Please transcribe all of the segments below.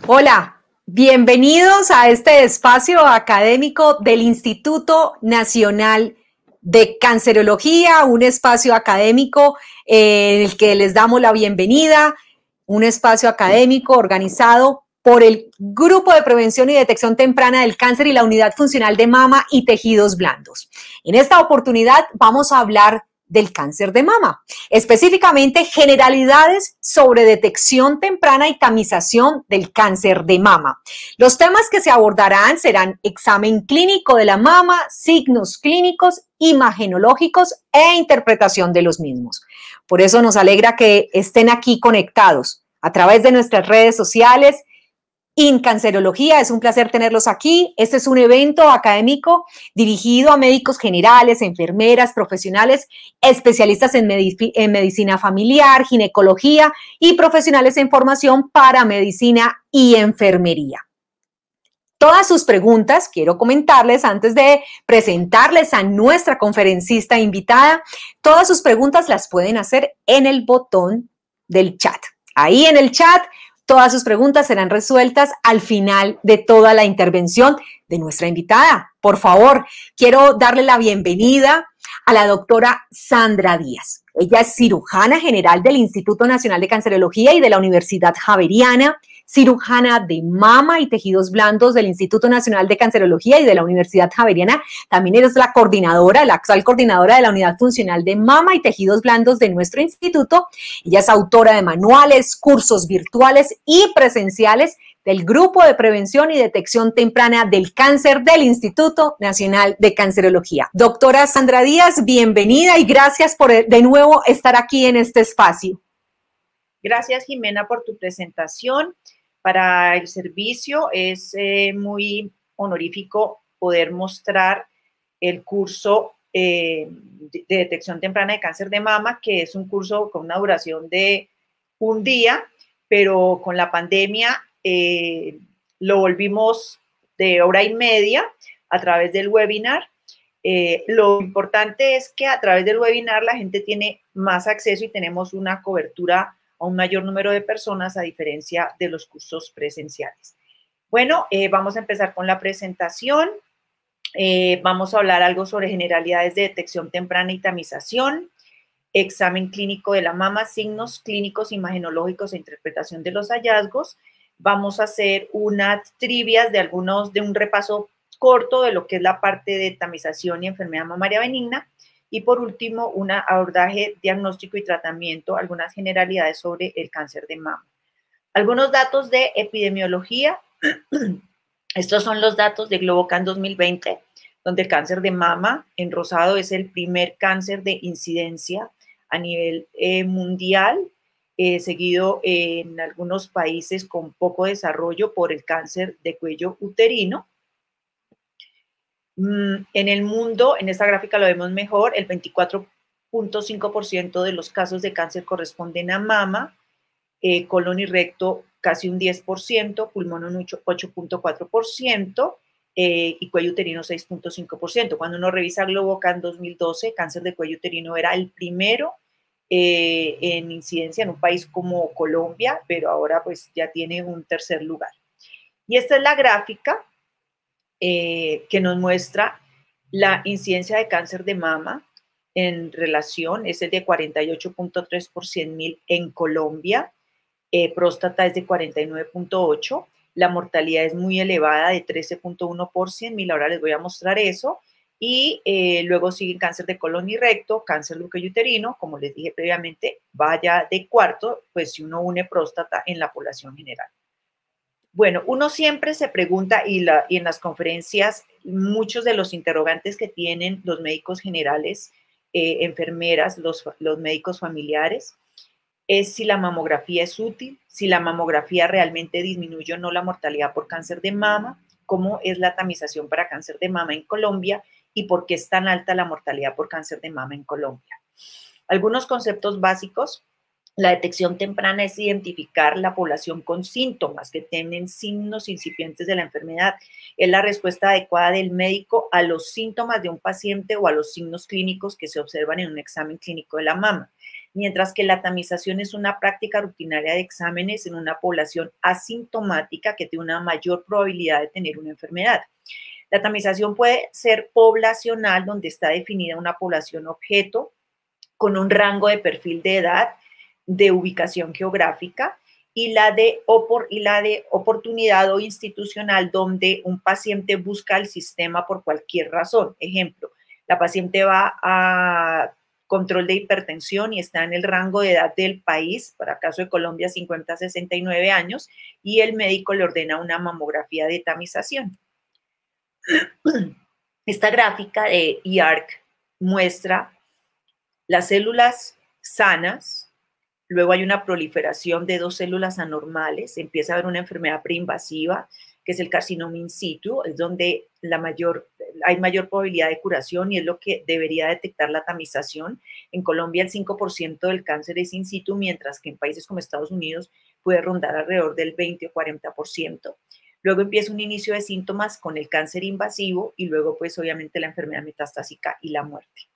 Hola, bienvenidos a este espacio académico del Instituto Nacional de Cancerología, un espacio académico en el que les damos la bienvenida, un espacio académico organizado por el Grupo de Prevención y Detección Temprana del Cáncer y la Unidad Funcional de Mama y Tejidos Blandos. En esta oportunidad vamos a hablar del cáncer de mama, específicamente generalidades sobre detección temprana y tamización del cáncer de mama. Los temas que se abordarán serán examen clínico de la mama, signos clínicos, imagenológicos e interpretación de los mismos. Por eso nos alegra que estén aquí conectados a través de nuestras redes sociales. InCancerología, es un placer tenerlos aquí. Este es un evento académico dirigido a médicos generales, enfermeras, profesionales, especialistas en medicina familiar, ginecología y profesionales en formación para medicina y enfermería. Todas sus preguntas, quiero comentarles antes de presentarles a nuestra conferencista invitada, todas sus preguntas las pueden hacer en el botón del chat. Ahí en el chat, todas sus preguntas serán resueltas al final de toda la intervención de nuestra invitada. Por favor, quiero darle la bienvenida a la doctora Sandra Díaz. Ella es cirujana general del Instituto Nacional de Cancerología y de la Universidad Javeriana, cirujana de mama y tejidos blandos del Instituto Nacional de Cancerología y de la Universidad Javeriana. También eres la coordinadora, la actual coordinadora de la Unidad Funcional de Mama y Tejidos Blandos de nuestro instituto. Ella es autora de manuales, cursos virtuales y presenciales del Grupo de Prevención y Detección Temprana del Cáncer del Instituto Nacional de Cancerología. Doctora Sandra Díaz, bienvenida y gracias por de nuevo estar aquí en este espacio. Gracias, Jimena, por tu presentación. Para el servicio es muy honorífico poder mostrar el curso de detección temprana de cáncer de mama, que es un curso con una duración de un día, pero con la pandemia lo volvimos de hora y media a través del webinar. Lo importante es que a través del webinar la gente tiene más acceso y tenemos una cobertura a un mayor número de personas a diferencia de los cursos presenciales. Bueno, vamos a empezar con la presentación. Vamos a hablar algo sobre generalidades de detección temprana y tamización, examen clínico de la mama, signos clínicos, imagenológicos e interpretación de los hallazgos. Vamos a hacer unas trivias de un repaso corto de lo que es la parte de tamización y enfermedad mamaria benigna. Y por último, un abordaje diagnóstico y tratamiento, algunas generalidades sobre el cáncer de mama. Algunos datos de epidemiología. Estos son los datos de GloboCan 2020, donde el cáncer de mama en rosado es el primer cáncer de incidencia a nivel mundial, seguido en algunos países con poco desarrollo por el cáncer de cuello uterino. En el mundo, en esta gráfica lo vemos mejor, el 24.5% de los casos de cáncer corresponden a mama, colon y recto casi un 10%, pulmón un 8.4% y cuello uterino 6.5%. Cuando uno revisa GloboCan 2012, cáncer de cuello uterino era el primero en incidencia en un país como Colombia, pero ahora pues ya tiene un tercer lugar. Y esta es la gráfica que nos muestra la incidencia de cáncer de mama en relación, es el de 48.3 por 100.000 en Colombia, próstata es de 49.8, la mortalidad es muy elevada de 13.1 por 100.000, ahora les voy a mostrar eso, y luego siguen cáncer de colon y recto, cáncer de cuello uterino, como les dije previamente, vaya de cuarto, pues si uno une próstata en la población general. Bueno, uno siempre se pregunta, y en las conferencias, muchos de los interrogantes que tienen los médicos generales, enfermeras, los médicos familiares, es si la mamografía es útil, si la mamografía realmente disminuye o no la mortalidad por cáncer de mama, cómo es la tamización para cáncer de mama en Colombia y por qué es tan alta la mortalidad por cáncer de mama en Colombia. Algunos conceptos básicos. La detección temprana es identificar la población con síntomas que tienen signos incipientes de la enfermedad. Es la respuesta adecuada del médico a los síntomas de un paciente o a los signos clínicos que se observan en un examen clínico de la mama. mientras que la tamización es una práctica rutinaria de exámenes en una población asintomática que tiene una mayor probabilidad de tener una enfermedad. La tamización puede ser poblacional, donde está definida una población objeto con un rango de perfil de edad, de ubicación geográfica, y la de oportunidad o institucional, donde un paciente busca el sistema por cualquier razón. Ejemplo, la paciente va a control de hipertensión y está en el rango de edad del país, para caso de Colombia 50 a 69 años, y el médico le ordena una mamografía de tamización. Esta gráfica de IARC muestra las células sanas, luego hay una proliferación de 2 células anormales, empieza a haber una enfermedad preinvasiva, que es el carcinoma in situ, es donde hay mayor probabilidad de curación y es lo que debería detectar la tamización. En Colombia el 5% del cáncer es in situ, mientras que en países como Estados Unidos puede rondar alrededor del 20 o 40%. Luego empieza un inicio de síntomas con el cáncer invasivo y luego pues obviamente la enfermedad metastásica y la muerte.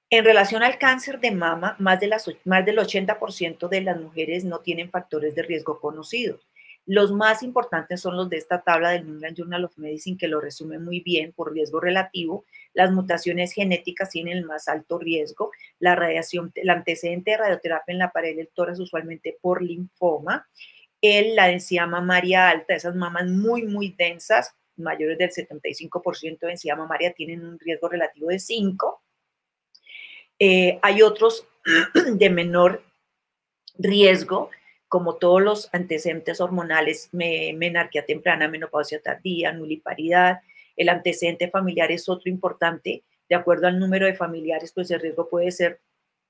En relación al cáncer de mama, más del 80% de las mujeres no tienen factores de riesgo conocidos. Los más importantes son los de esta tabla del New England Journal of Medicine, que lo resume muy bien por riesgo relativo. Las mutaciones genéticas tienen el más alto riesgo. La radiación, el antecedente de radioterapia en la pared del tórax, usualmente por linfoma. La densidad mamaria alta, esas mamas muy, muy densas, mayores del 75% de densidad mamaria, tienen un riesgo relativo de 5. Hay otros de menor riesgo, como todos los antecedentes hormonales, menarquía temprana, menopausia tardía, nuliparidad. El antecedente familiar es otro importante. De acuerdo al número de familiares, pues el riesgo puede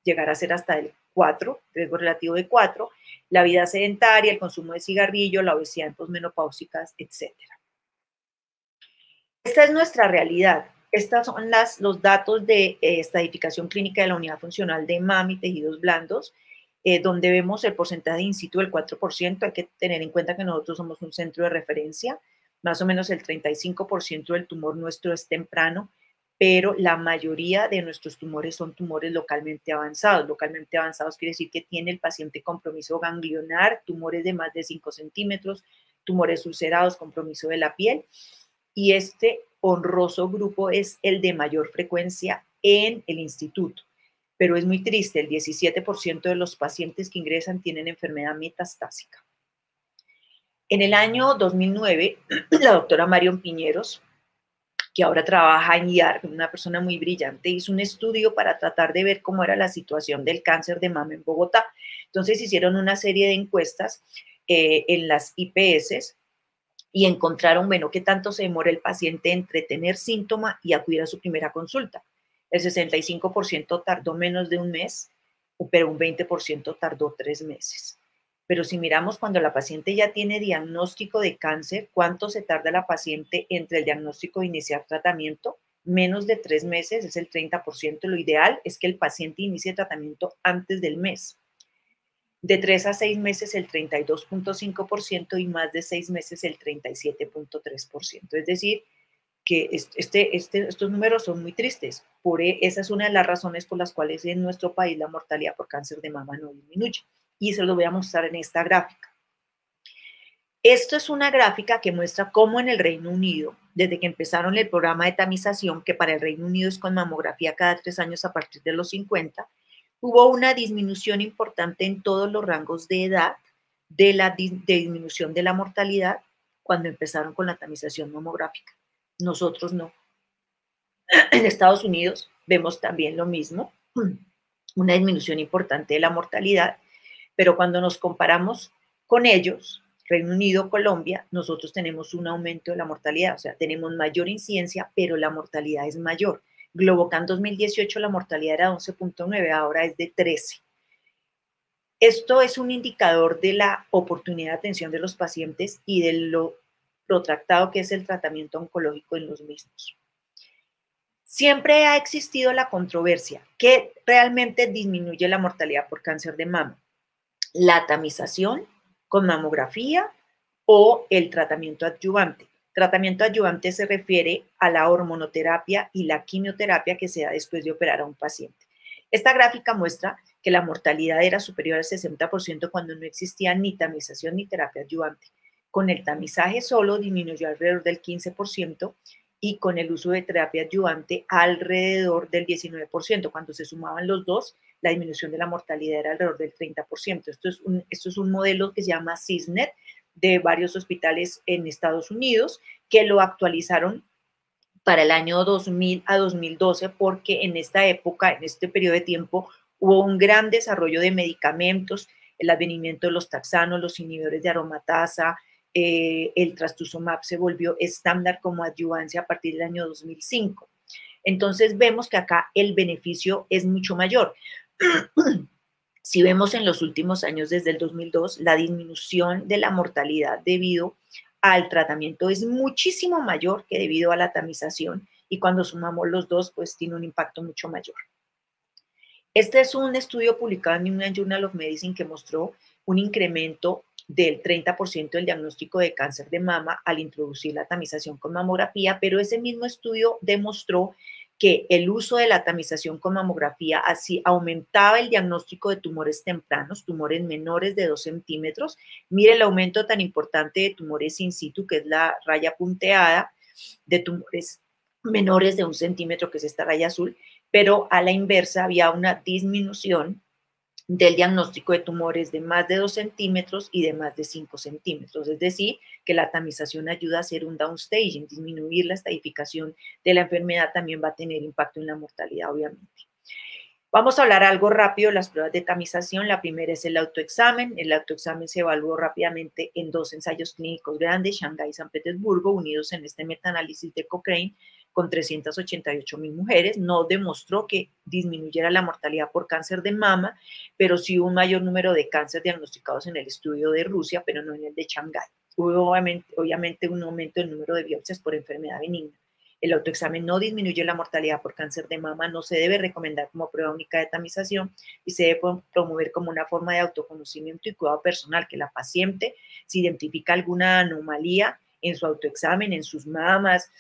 llegar a ser hasta el 4, riesgo relativo de 4. La vida sedentaria, el consumo de cigarrillo, la obesidad en posmenopáusicas, etc. Esta es nuestra realidad. Estos son los datos de estadificación clínica de la unidad funcional de mama y tejidos blandos, donde vemos el porcentaje de in situ del 4%. Hay que tener en cuenta que nosotros somos un centro de referencia. Más o menos el 35% del tumor nuestro es temprano, pero la mayoría de nuestros tumores son tumores localmente avanzados. Localmente avanzados quiere decir que tiene el paciente compromiso ganglionar, tumores de más de 5 centímetros, tumores ulcerados, compromiso de la piel. Y este honroso grupo es el de mayor frecuencia en el instituto. Pero es muy triste, el 17% de los pacientes que ingresan tienen enfermedad metastásica. En el año 2009, la doctora Marion Piñeros, que ahora trabaja en IARC, una persona muy brillante, hizo un estudio para tratar de ver cómo era la situación del cáncer de mama en Bogotá. Entonces hicieron una serie de encuestas en las IPS y encontraron, bueno, qué tanto se demora el paciente entre tener síntoma y acudir a su primera consulta. El 65% tardó menos de un mes, pero un 20% tardó 3 meses. Pero si miramos cuando la paciente ya tiene diagnóstico de cáncer, ¿cuánto se tarda la paciente entre el diagnóstico e iniciar tratamiento? Menos de 3 meses, es el 30%. Lo ideal es que el paciente inicie tratamiento antes del mes. De 3 a 6 meses el 32.5% y más de 6 meses el 37.3%. Es decir, que estos números son muy tristes. Esa es una de las razones por las cuales en nuestro país la mortalidad por cáncer de mama no disminuye. Y se lo voy a mostrar en esta gráfica. Esto es una gráfica que muestra cómo en el Reino Unido, desde que empezaron el programa de tamización, que para el Reino Unido es con mamografía cada 3 años a partir de los 50, hubo una disminución importante en todos los rangos de edad de disminución de la mortalidad cuando empezaron con la tamización mamográfica. Nosotros no. En Estados Unidos vemos también lo mismo, una disminución importante de la mortalidad, pero cuando nos comparamos con ellos, Reino Unido, Colombia, nosotros tenemos un aumento de la mortalidad, o sea, tenemos mayor incidencia, pero la mortalidad es mayor. Globocan 2018 la mortalidad era 11.9, ahora es de 13. Esto es un indicador de la oportunidad de atención de los pacientes y de lo protractado que es el tratamiento oncológico en los mismos. Siempre ha existido la controversia que realmente disminuye la mortalidad por cáncer de mama: la tamización con mamografía o el tratamiento adyuvante. Tratamiento adyuvante se refiere a la hormonoterapia y la quimioterapia que se da después de operar a un paciente. Esta gráfica muestra que la mortalidad era superior al 60% cuando no existía ni tamización ni terapia adyuvante. Con el tamizaje solo disminuyó alrededor del 15% y con el uso de terapia adyuvante alrededor del 19%. Cuando se sumaban los dos, la disminución de la mortalidad era alrededor del 30%. Esto es un modelo que se llama CISNET de varios hospitales en Estados Unidos que lo actualizaron para el año 2000 a 2012 porque en esta época, en este periodo de tiempo, hubo un gran desarrollo de medicamentos, el advenimiento de los taxanos, los inhibidores de aromatasa, el trastuzumab se volvió estándar como adyuvancia a partir del año 2005. Entonces vemos que acá el beneficio es mucho mayor. Si vemos en los últimos años, desde el 2002, la disminución de la mortalidad debido al tratamiento es muchísimo mayor que debido a la tamización y cuando sumamos los dos, pues tiene un impacto mucho mayor. Este es un estudio publicado en New England Journal of Medicine que mostró un incremento del 30% del diagnóstico de cáncer de mama al introducir la tamización con mamografía, pero ese mismo estudio demostró que el uso de la tamización con mamografía así aumentaba el diagnóstico de tumores tempranos, tumores menores de 2 centímetros. Mire el aumento tan importante de tumores in situ, que es la raya punteada, de tumores menores de 1 centímetro, que es esta raya azul, pero a la inversa había una disminución del diagnóstico de tumores de más de 2 centímetros y de más de 5 centímetros. Es decir, que la tamización ayuda a hacer un downstaging, disminuir la estadificación de la enfermedad también va a tener impacto en la mortalidad, obviamente. Vamos a hablar algo rápido de las pruebas de tamización. La primera es el autoexamen. El autoexamen se evaluó rápidamente en 2 ensayos clínicos grandes, Shanghái y San Petersburgo, unidos en este metaanálisis de Cochrane con 388,000 mujeres. No demostró que disminuyera la mortalidad por cáncer de mama, pero sí hubo un mayor número de cáncer diagnosticados en el estudio de Rusia, pero no en el de Shanghái. Hubo obviamente un aumento del número de biopsias por enfermedad benigna. El autoexamen no disminuye la mortalidad por cáncer de mama, no se debe recomendar como prueba única de tamización y se debe promover como una forma de autoconocimiento y cuidado personal, que la paciente, si identifica alguna anomalía en su autoexamen, en sus mamas,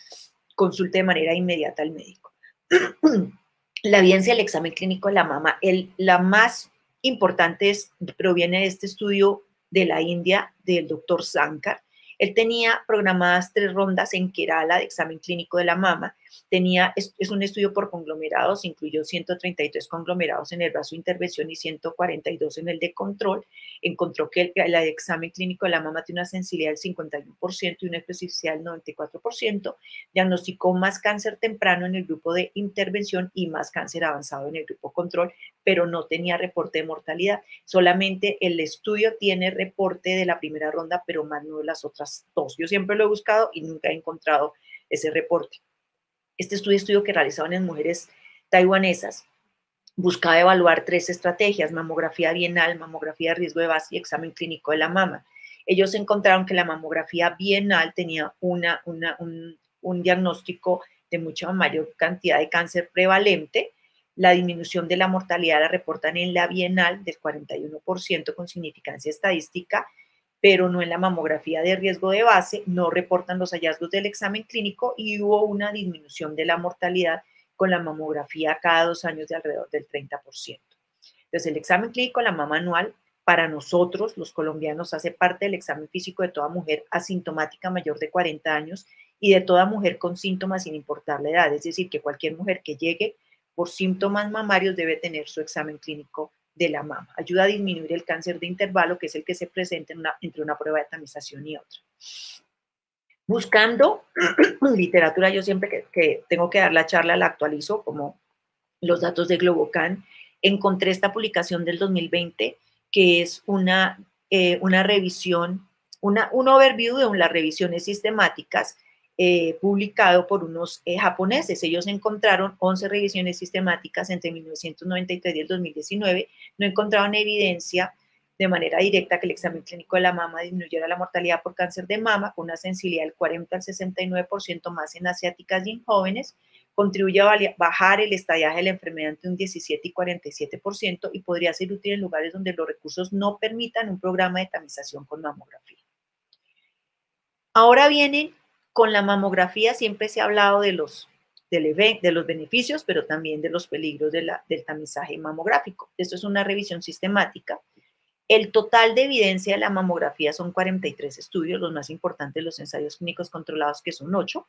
consulte de manera inmediata al médico. La evidencia del examen clínico de la mama, la más importante proviene de este estudio de la India del doctor Sankar. Él tenía programadas 3 rondas en Kerala de examen clínico de la mama. Es un estudio por conglomerados, incluyó 133 conglomerados en el brazo de intervención y 142 en el de control. Encontró que el examen clínico de la mama tiene una sensibilidad del 51% y una especificidad del 94%. Diagnosticó más cáncer temprano en el grupo de intervención y más cáncer avanzado en el grupo control, pero no tenía reporte de mortalidad. Solamente el estudio tiene reporte de la primera ronda, pero más no de las otras 2. Yo siempre lo he buscado y nunca he encontrado ese reporte. Este estudio que realizaban en mujeres taiwanesas buscaba evaluar 3 estrategias: mamografía bienal, mamografía de riesgo de base y examen clínico de la mama. Ellos encontraron que la mamografía bienal tenía un diagnóstico de mucha mayor cantidad de cáncer prevalente. La disminución de la mortalidad la reportan en la bienal del 41% con significancia estadística, pero no en la mamografía de riesgo de base. No reportan los hallazgos del examen clínico y hubo una disminución de la mortalidad con la mamografía cada 2 años de alrededor del 30%. Entonces, el examen clínico de la mama anual, para nosotros, los colombianos, hace parte del examen físico de toda mujer asintomática mayor de 40 años y de toda mujer con síntomas sin importar la edad. Es decir, que cualquier mujer que llegue por síntomas mamarios debe tener su examen clínico de la mama. Ayuda a disminuir el cáncer de intervalo, que es el que se presenta entre una prueba de tamización y otra. Buscando literatura, yo siempre que tengo que dar la charla la actualizo, como los datos de Globocan. Encontré esta publicación del 2020, que es una revisión, un overview de las revisiones sistemáticas publicado por unos japoneses. Ellos encontraron 11 revisiones sistemáticas entre 1993 y el 2019. No encontraron evidencia de manera directa que el examen clínico de la mama disminuyera la mortalidad por cáncer de mama, con una sensibilidad del 40 al 69% más en asiáticas y en jóvenes. Contribuye a bajar el estadiaje de la enfermedad entre un 17 y 47% y podría ser útil en lugares donde los recursos no permitan un programa de tamización con mamografía. Ahora vienen con la mamografía, siempre se ha hablado de los de los beneficios, pero también de los peligros del tamizaje mamográfico. Esto es una revisión sistemática. El total de evidencia de la mamografía son 43 estudios, los más importantes, los ensayos clínicos controlados, que son 8.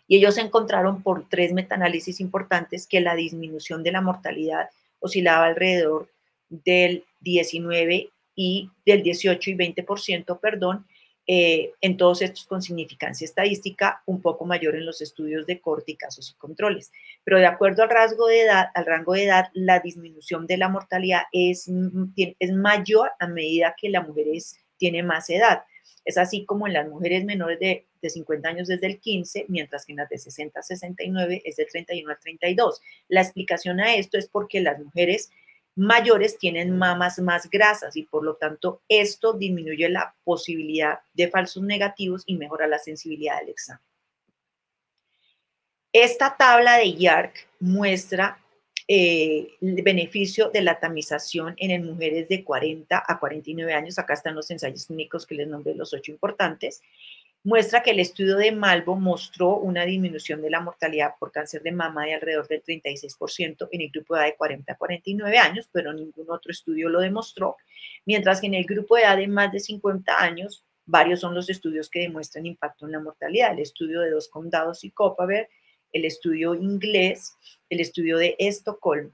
Y ellos encontraron por 3 metaanálisis importantes que la disminución de la mortalidad oscilaba alrededor del 19 y del 18 y 20%, perdón, en todos estos con significancia estadística un poco mayor en los estudios de corte y casos y controles. Pero de acuerdo al rango de edad, la disminución de la mortalidad es mayor a medida que la mujer tiene más edad. Es así como en las mujeres menores de 50 años desde el 15, mientras que en las de 60 a 69 es del 31 al 32. La explicación a esto es porque las mujeres mayores tienen mamas más grasas y por lo tanto esto disminuye la posibilidad de falsos negativos y mejora la sensibilidad del examen. Esta tabla de YARC muestra el beneficio de la tamización en mujeres de 40 a 49 años. Acá están los ensayos clínicos que les nombré, los 8 importantes. Muestra que el estudio de Malvo mostró una disminución de la mortalidad por cáncer de mama de alrededor del 36% en el grupo de edad de 40 a 49 años, pero ningún otro estudio lo demostró, mientras que en el grupo de edad de más de 50 años, varios son los estudios que demuestran impacto en la mortalidad. El estudio de 2 condados y Copaver, el estudio inglés, el estudio de Estocolmo.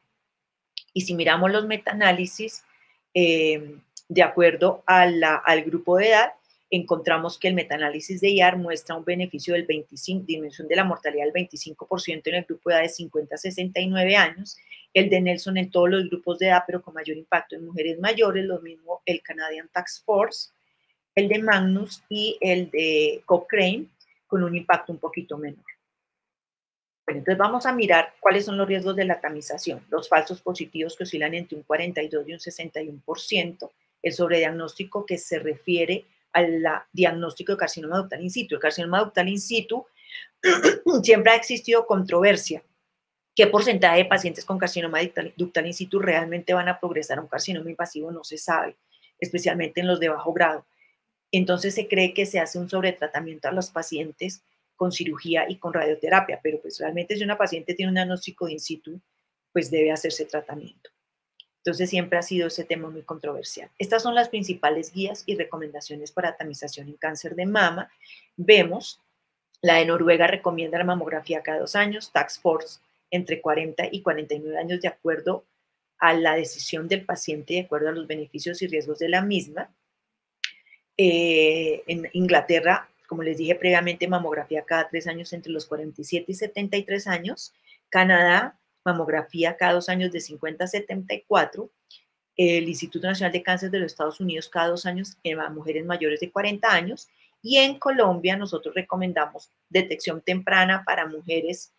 Y si miramos los metaanálisis, de acuerdo al grupo de edad, encontramos que el metaanálisis de IAR muestra un beneficio del 25%, disminución de la mortalidad del 25% en el grupo de edad de 50 a 69 años, el de Nelson en todos los grupos de edad, pero con mayor impacto en mujeres mayores, lo mismo el Canadian Task Force, el de Magnus y el de Cochrane, con un impacto un poquito menor. Bueno, entonces vamos a mirar cuáles son los riesgos de la tamización. Los falsos positivos que oscilan entre un 42 y un 61%, el sobrediagnóstico que se refiere al diagnóstico de carcinoma ductal in situ. El carcinoma ductal in situ siempre ha existido controversia. ¿Qué porcentaje de pacientes con carcinoma ductal in situ realmente van a progresar a un carcinoma invasivo? No se sabe, especialmente en los de bajo grado. Entonces se cree que se hace un sobretratamiento a los pacientes con cirugía y con radioterapia, pero pues realmente si una paciente tiene un diagnóstico in situ, pues debe hacerse tratamiento. Entonces siempre ha sido ese tema muy controversial. Estas son las principales guías y recomendaciones para tamización en cáncer de mama. Vemos, la de Noruega recomienda la mamografía cada 2 años, Task Force entre 40 y 49 años de acuerdo a la decisión del paciente, de acuerdo a los beneficios y riesgos de la misma. En Inglaterra, como les dije previamente, mamografía cada 3 años entre los 47 y 73 años. Canadá, mamografía cada 2 años de 50 a 74. El Instituto Nacional de Cáncer de los Estados Unidos cada 2 años en mujeres mayores de 40 años. Y en Colombia nosotros recomendamos detección temprana para mujeres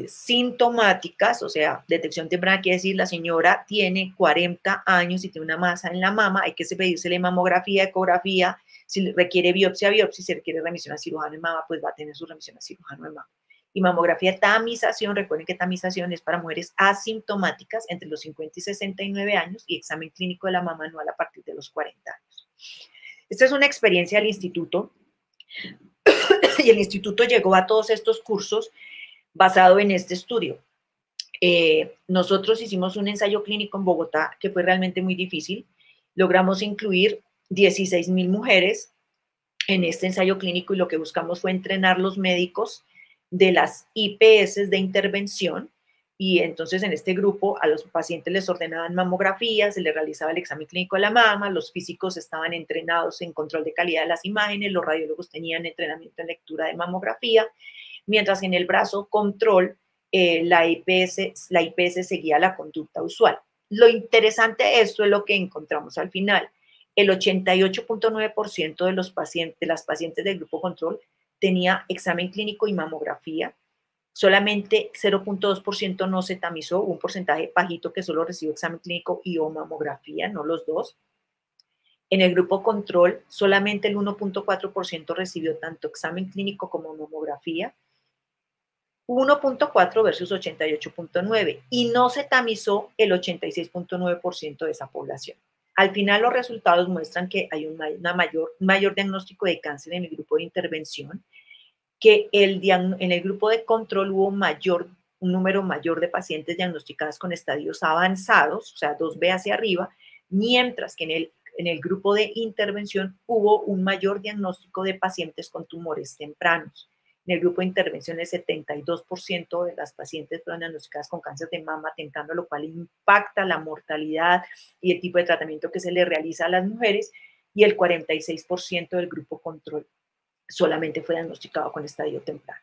sintomáticas, o sea, detección temprana quiere decir la señora tiene 40 años y tiene una masa en la mama, hay que pedírsele mamografía, ecografía, si requiere biopsia, si requiere remisión a cirujano de mama, pues va a tener su remisión a cirujano de mama. Y mamografía tamización, recuerden que tamización es para mujeres asintomáticas entre los 50 y 69 años y examen clínico de la mama anual a partir de los 40 años. Esta es una experiencia del instituto y el instituto llegó a todos estos cursos basado en este estudio. Nosotros hicimos un ensayo clínico en Bogotá que fue realmente muy difícil. Logramos incluir 16,000 mujeres en este ensayo clínico y lo que buscamos fue entrenar los médicos de las IPS de intervención y entonces en este grupo a los pacientes les ordenaban mamografía, se les realizaba el examen clínico de la mama, los físicos estaban entrenados en control de calidad de las imágenes, los radiólogos tenían entrenamiento en lectura de mamografía, mientras en el brazo control la IPS seguía la conducta usual. Lo interesante de esto es lo que encontramos al final. El 88.9% de las pacientes del grupo control tenía examen clínico y mamografía. Solamente 0.2% no se tamizó, un porcentaje bajito que solo recibió examen clínico y o mamografía, no los dos. En el grupo control, solamente el 1.4% recibió tanto examen clínico como mamografía. 1.4 versus 88.9 y no se tamizó el 86.9% de esa población. Al final los resultados muestran que hay un mayor diagnóstico de cáncer en el grupo de intervención. que en el grupo de control hubo un número mayor de pacientes diagnosticadas con estadios avanzados, o sea, 2B hacia arriba, mientras que en el grupo de intervención hubo un mayor diagnóstico de pacientes con tumores tempranos. En el grupo de intervención, el 72% de las pacientes fueron diagnosticadas con cáncer de mama temprano, lo cual impacta la mortalidad y el tipo de tratamiento que se le realiza a las mujeres, y el 46% del grupo control solamente fue diagnosticado con estadio temprano.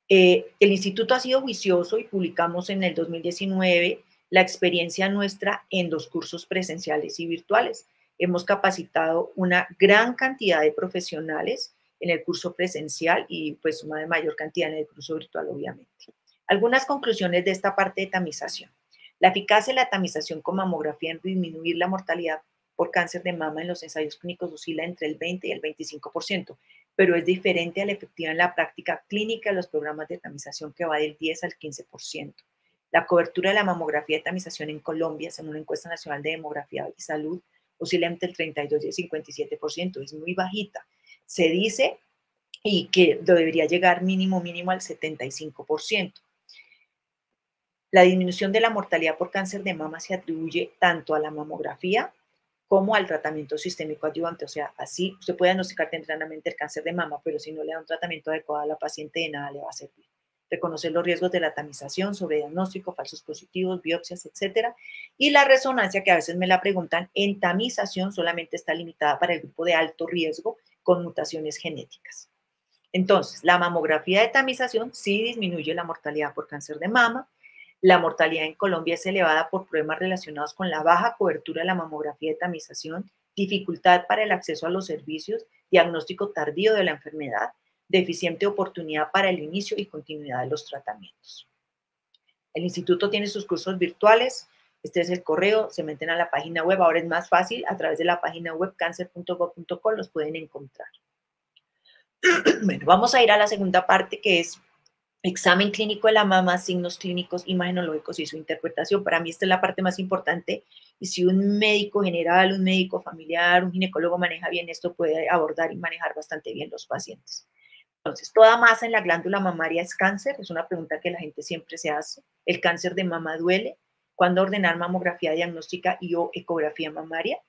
El instituto ha sido juicioso y publicamos en el 2019 la experiencia nuestra en los cursos presenciales y virtuales. Hemos capacitado una gran cantidad de profesionales en el curso presencial y pues una de mayor cantidad en el curso virtual, obviamente. Algunas conclusiones de esta parte de tamización. La eficacia de la tamización con mamografía en disminuir la mortalidad por cáncer de mama en los ensayos clínicos oscila entre el 20 y el 25%, pero es diferente a la efectiva en la práctica clínica de los programas de tamización, que va del 10 al 15%. La cobertura de la mamografía de tamización en Colombia, según una encuesta nacional de demografía y salud, oscila entre el 32 y el 57%, es muy bajita. Se dice y que debería llegar mínimo al 75%. La disminución de la mortalidad por cáncer de mama se atribuye tanto a la mamografía como al tratamiento sistémico adyuvante. O sea, así usted puede diagnosticar tempranamente el cáncer de mama, pero si no le da un tratamiento adecuado a la paciente, de nada le va a servir. Reconocer los riesgos de la tamización, sobrediagnóstico, falsos positivos, biopsias, etcétera. Y la resonancia, que a veces me la preguntan, en tamización solamente está limitada para el grupo de alto riesgo con mutaciones genéticas. Entonces, la mamografía de tamización sí disminuye la mortalidad por cáncer de mama. La mortalidad en Colombia es elevada por problemas relacionados con la baja cobertura de la mamografía de tamización, dificultad para el acceso a los servicios, diagnóstico tardío de la enfermedad, deficiente oportunidad para el inicio y continuidad de los tratamientos. El instituto tiene sus cursos virtuales. Este es el correo, se meten a la página web. Ahora es más fácil, a través de la página web cancer.gov.co los pueden encontrar. Bueno, vamos a ir a la segunda parte, que es examen clínico de la mama, signos clínicos, imagenológicos y su interpretación. Para mí esta es la parte más importante, y si un médico general, un médico familiar, un ginecólogo maneja bien esto, puede abordar y manejar bastante bien los pacientes. Entonces, ¿toda masa en la glándula mamaria es cáncer? Es una pregunta que la gente siempre se hace. ¿El cáncer de mama duele? ¿Cuándo ordenar mamografía diagnóstica y o ecografía mamaria?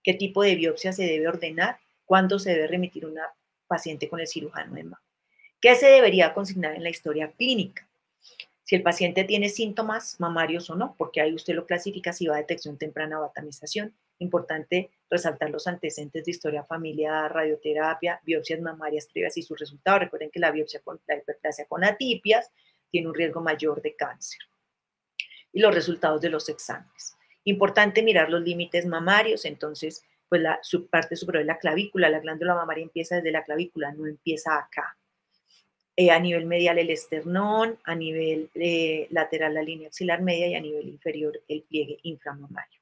¿Qué tipo de biopsia se debe ordenar? ¿Cuándo se debe remitir una paciente con el cirujano de mama? ¿Qué se debería consignar en la historia clínica? Si el paciente tiene síntomas mamarios o no, porque ahí usted lo clasifica si va a detección temprana o a tamización. Importante resaltar los antecedentes de historia familiar, radioterapia, biopsias mamarias previas y sus resultados. Recuerden que la biopsia con la hiperplasia con atipias tiene un riesgo mayor de cáncer. Y los resultados de los exámenes. Importante mirar los límites mamarios. Entonces, pues la parte superior de la clavícula, la glándula mamaria empieza desde la clavícula, no empieza acá. A nivel medial el esternón, a nivel lateral la línea axilar media y a nivel inferior el pliegue inframamario.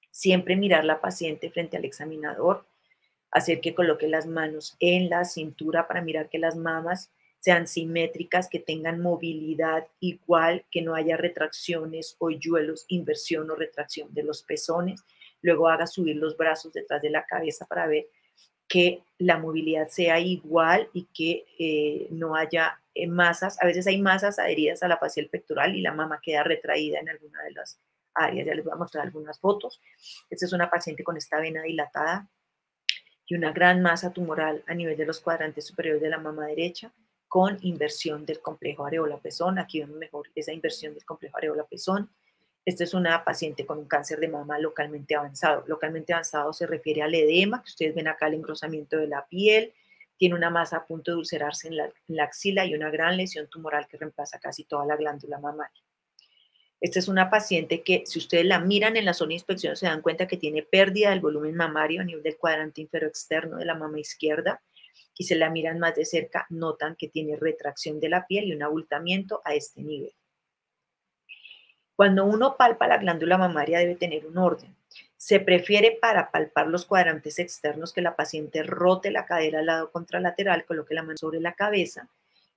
Siempre mirar la paciente frente al examinador, hacer que coloque las manos en la cintura para mirar que las mamas sean simétricas, que tengan movilidad igual, que no haya retracciones, hoyuelos, inversión o retracción de los pezones. Luego haga subir los brazos detrás de la cabeza para ver que la movilidad sea igual y que no haya masas. A veces hay masas adheridas a la fascia pectoral y la mama queda retraída en alguna de las áreas. Ya les voy a mostrar algunas fotos. Esta es una paciente con esta vena dilatada y una gran masa tumoral a nivel de los cuadrantes superiores de la mama derecha, con inversión del complejo areola-pezón. Aquí vemos mejor esa inversión del complejo areola-pezón. Esta es una paciente con un cáncer de mama localmente avanzado. Localmente avanzado se refiere al edema, que ustedes ven acá el engrosamiento de la piel, tiene una masa a punto de ulcerarse en la axila y una gran lesión tumoral que reemplaza casi toda la glándula mamaria. Esta es una paciente que, si ustedes la miran en la zona de inspección, se dan cuenta que tiene pérdida del volumen mamario a nivel del cuadrante inferior externo de la mama izquierda, y se la miran más de cerca, notan que tiene retracción de la piel y un abultamiento a este nivel. Cuando uno palpa la glándula mamaria debe tener un orden. Se prefiere, para palpar los cuadrantes externos, que la paciente rote la cadera al lado contralateral, coloque la mano sobre la cabeza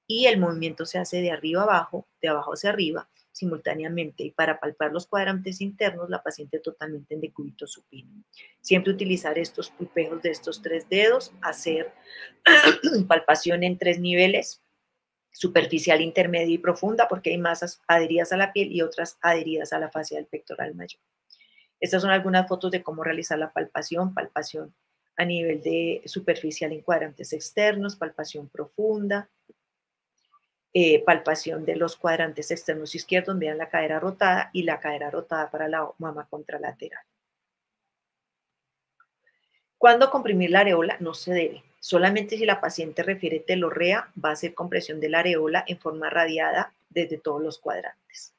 y el movimiento se hace de arriba abajo, de abajo hacia arriba, simultáneamente, y para palpar los cuadrantes internos, la paciente totalmente en decúbito supino. Siempre utilizar estos pulpejos de estos 3 dedos, hacer palpación en 3 niveles, superficial, intermedia y profunda, porque hay masas adheridas a la piel y otras adheridas a la fascia del pectoral mayor. Estas son algunas fotos de cómo realizar la palpación a nivel de superficial en cuadrantes externos, palpación profunda, palpación de los cuadrantes externos izquierdos, vean la cadera rotada y la cadera rotada para la mama contralateral. ¿Cuándo comprimir la areola? No se debe. Solamente si la paciente refiere telorrea, va a ser compresión de la areola en forma radiada desde todos los cuadrantes.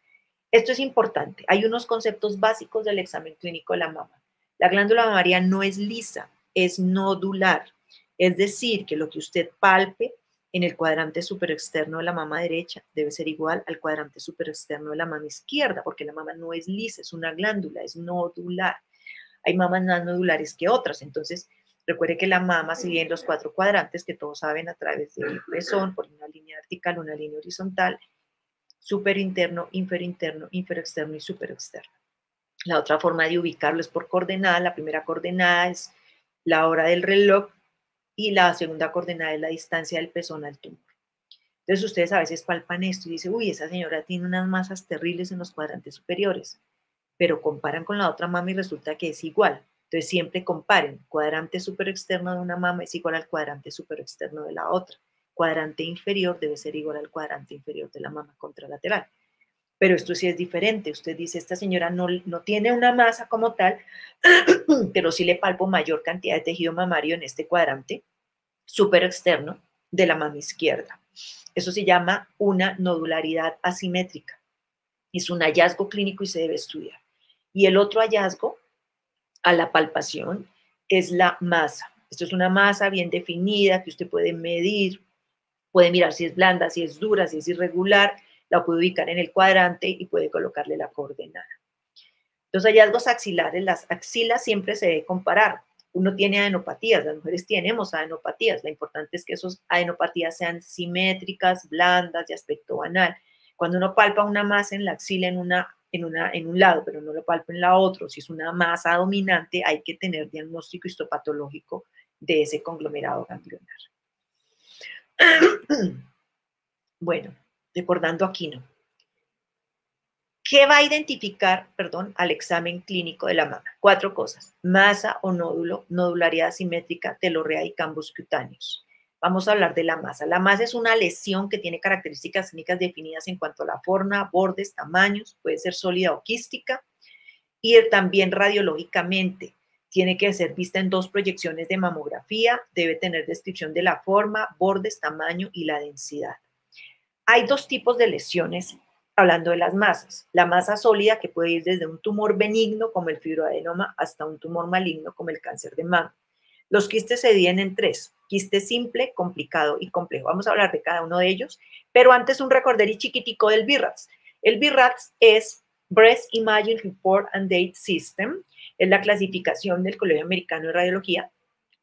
Esto es importante. Hay unos conceptos básicos del examen clínico de la mama. La glándula mamaria no es lisa, es nodular. Es decir, que lo que usted palpe en el cuadrante superexterno de la mama derecha debe ser igual al cuadrante superexterno de la mama izquierda, porque la mama no es lisa, es una glándula, es nodular. Hay mamas más nodulares que otras, entonces recuerde que la mama se divide en los 4 cuadrantes que todos saben a través del pezón, por una línea vertical, una línea horizontal, superinterno, inferointerno, inferoexterno y superexterno. La otra forma de ubicarlo es por coordenada. La primera coordenada es la hora del reloj y la segunda coordenada es la distancia del pezón al tumor. Entonces ustedes a veces palpan esto y dicen, uy, esa señora tiene unas masas terribles en los cuadrantes superiores, pero comparan con la otra mama y resulta que es igual. Entonces siempre comparen, cuadrante superexterno de una mama es igual al cuadrante superexterno de la otra. Cuadrante inferior debe ser igual al cuadrante inferior de la mama contralateral. Pero esto sí es diferente. Usted dice, esta señora no tiene una masa como tal, pero sí le palpo mayor cantidad de tejido mamario en este cuadrante superexterno de la mama izquierda. Eso se llama una nodularidad asimétrica. Es un hallazgo clínico y se debe estudiar. Y el otro hallazgo a la palpación es la masa. Esto es una masa bien definida que usted puede medir, puede mirar si es blanda, si es dura, si es irregular, la puede ubicar en el cuadrante y puede colocarle la coordenada. Los hallazgos axilares, las axilas siempre se debe comparar. Uno tiene adenopatías, las mujeres tenemos adenopatías. Lo importante es que esas adenopatías sean simétricas, blandas, de aspecto banal. Cuando uno palpa una masa en la axila en un lado, pero no lo palpa en la otra, si es una masa dominante, hay que tener diagnóstico histopatológico de ese conglomerado ganglionar. Bueno, recordando aquí, ¿no? ¿Qué va a identificar, al examen clínico de la mama? 4 cosas: masa o nódulo, nodularidad asimétrica, telorrea y cambos cutáneos. Vamos a hablar de la masa. La masa es una lesión que tiene características clínicas definidas en cuanto a la forma, bordes, tamaños, puede ser sólida o quística, y también radiológicamente. Tiene que ser vista en 2 proyecciones de mamografía, debe tener descripción de la forma, bordes, tamaño y la densidad. Hay 2 tipos de lesiones hablando de las masas. La masa sólida, que puede ir desde un tumor benigno como el fibroadenoma hasta un tumor maligno como el cáncer de mama. Los quistes se dividen en 3: quiste simple, complicado y complejo. Vamos a hablar de cada uno de ellos, pero antes un recorderí chiquitico del BIRADS. El BIRADS es Breast Imaging Report and Date System, es la clasificación del Colegio Americano de Radiología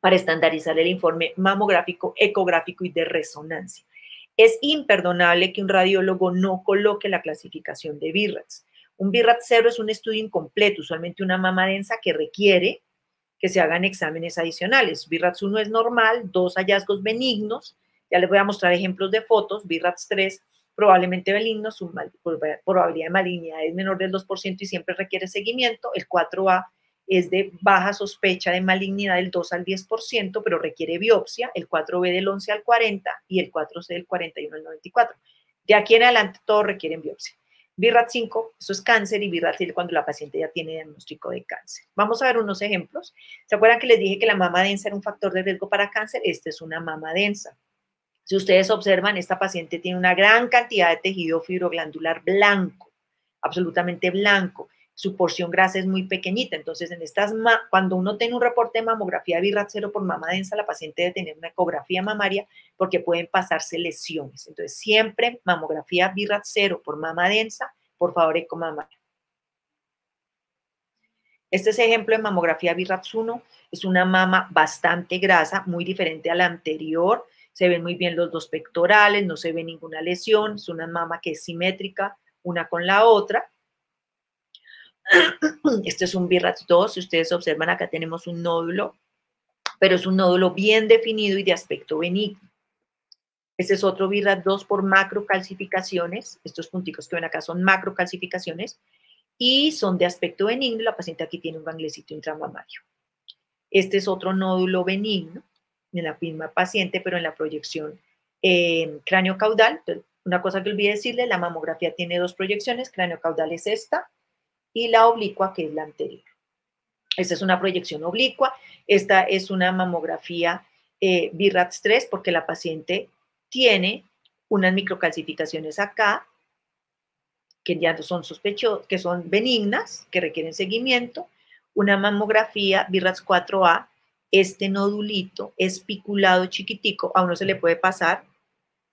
para estandarizar el informe mamográfico, ecográfico y de resonancia. Es imperdonable que un radiólogo no coloque la clasificación de BIRADS. Un BIRADS 0 es un estudio incompleto, usualmente una mama densa que requiere que se hagan exámenes adicionales. BIRADS 1 es normal, 2 hallazgos benignos, ya les voy a mostrar ejemplos de fotos. BIRADS 3 probablemente benigno, su probabilidad de malignidad es menor del 2% y siempre requiere seguimiento. El 4A es de baja sospecha de malignidad del 2 al 10%, pero requiere biopsia. El 4B del 11 al 40 y el 4C del 41 al 94. De aquí en adelante todos requieren biopsia. BIRADS 5, eso es cáncer, y BIRADS 6 cuando la paciente ya tiene diagnóstico de cáncer. Vamos a ver unos ejemplos. ¿Se acuerdan que les dije que la mama densa era un factor de riesgo para cáncer? Esta es una mama densa. Si ustedes observan, esta paciente tiene una gran cantidad de tejido fibroglandular blanco, absolutamente blanco. Su porción grasa es muy pequeñita. Entonces, cuando uno tiene un reporte de mamografía BIRADS 0 por mama densa, la paciente debe tener una ecografía mamaria porque pueden pasarse lesiones. Entonces, siempre mamografía BIRADS 0 por mama densa, por favor, ecomamaria. Este es ejemplo de mamografía BIRADS 1. Es una mama bastante grasa, muy diferente a la anterior. Se ven muy bien los 2 pectorales, no se ve ninguna lesión. Es una mama que es simétrica, una con la otra. Este es un BIRATS 2, si ustedes observan acá tenemos un nódulo, pero es un nódulo bien definido y de aspecto benigno. Este es otro BIRATS 2 por macrocalcificaciones, estos punticos que ven acá son macrocalcificaciones y son de aspecto benigno, la paciente aquí tiene un ganglecito intramamario. Este es otro nódulo benigno en la misma paciente, pero en la proyección cráneo-caudal. Una cosa que olvidé decirle, la mamografía tiene dos proyecciones, cráneo-caudal es esta y la oblicua que es la anterior. Esta es una proyección oblicua, esta es una mamografía BIRATS 3 porque la paciente tiene unas microcalcificaciones acá que ya son sospechosas, que son benignas, que requieren seguimiento, una mamografía BIRATS 4A, este nodulito espiculado chiquitico, a uno se le puede pasar,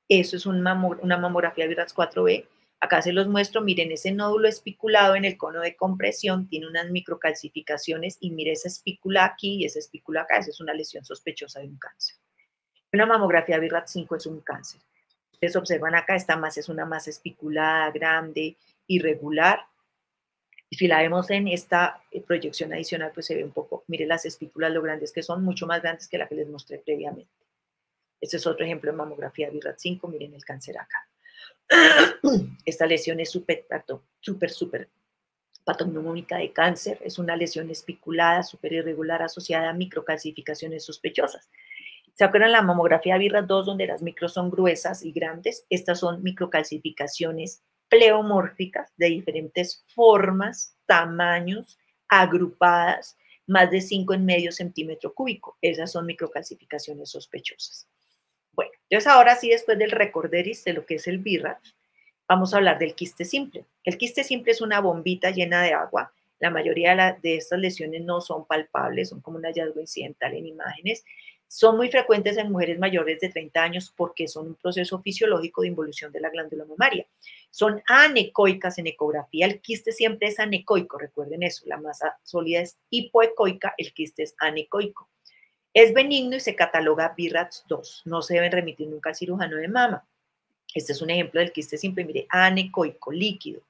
eso es una mamografía BIRATS 4B, acá se los muestro, miren ese nódulo espiculado en el cono de compresión, tiene unas microcalcificaciones y mire esa espícula aquí y esa espícula acá, esa es una lesión sospechosa de un cáncer. Una mamografía BIRATS 5 es un cáncer. Ustedes observan acá, esta masa es una masa espiculada, grande, irregular. Y si la vemos en esta proyección adicional, pues se ve un poco, miren las espículas lo grandes que son, mucho más grandes que la que les mostré previamente. Este es otro ejemplo de mamografía BIRATS 5, miren el cáncer acá. Esta lesión es súper patognomónica de cáncer, es una lesión espiculada, súper irregular, asociada a microcalcificaciones sospechosas. ¿Se acuerdan la mamografía BIRATS 2 donde las micros son gruesas y grandes? Estas son microcalcificaciones pleomórficas de diferentes formas, tamaños, agrupadas, más de 5,5 centímetros cúbicos. Esas son microcalcificaciones sospechosas. Bueno, entonces ahora sí, después del recorderis de lo que es el BIRATS, vamos a hablar del quiste simple. El quiste simple es una bombita llena de agua. La mayoría de estas lesiones no son palpables, son como un hallazgo incidental en imágenes. Son muy frecuentes en mujeres mayores de 30 años porque son un proceso fisiológico de involución de la glándula mamaria. Son anecoicas en ecografía. El quiste siempre es anecoico, recuerden eso. La masa sólida es hipoecoica, el quiste es anecoico. Es benigno y se cataloga BIRATS 2. No se deben remitir nunca al cirujano de mama. Este es un ejemplo del quiste simple, mire, anecoico, líquido.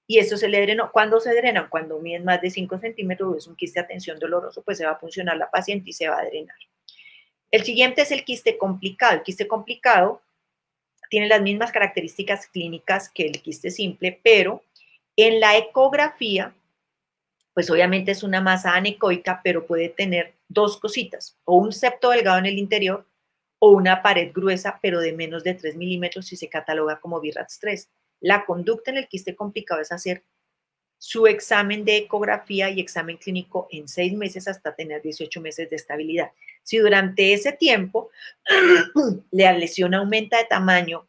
Y esto se le drenó. ¿Cuándo se drenan? Cuando miden más de 5 centímetros, es un quiste a tensión doloroso, pues se va a funcionar la paciente y se va a drenar. El siguiente es el quiste complicado. El quiste complicado tiene las mismas características clínicas que el quiste simple, pero en la ecografía, pues obviamente es una masa anecoica, pero puede tener dos cositas, o un septo delgado en el interior, o una pared gruesa, pero de menos de 3 milímetros si se cataloga como BIRATS 3. La conducta en el quiste complicado es hacer su examen de ecografía y examen clínico en 6 meses hasta tener 18 meses de estabilidad. Si durante ese tiempo la lesión aumenta de tamaño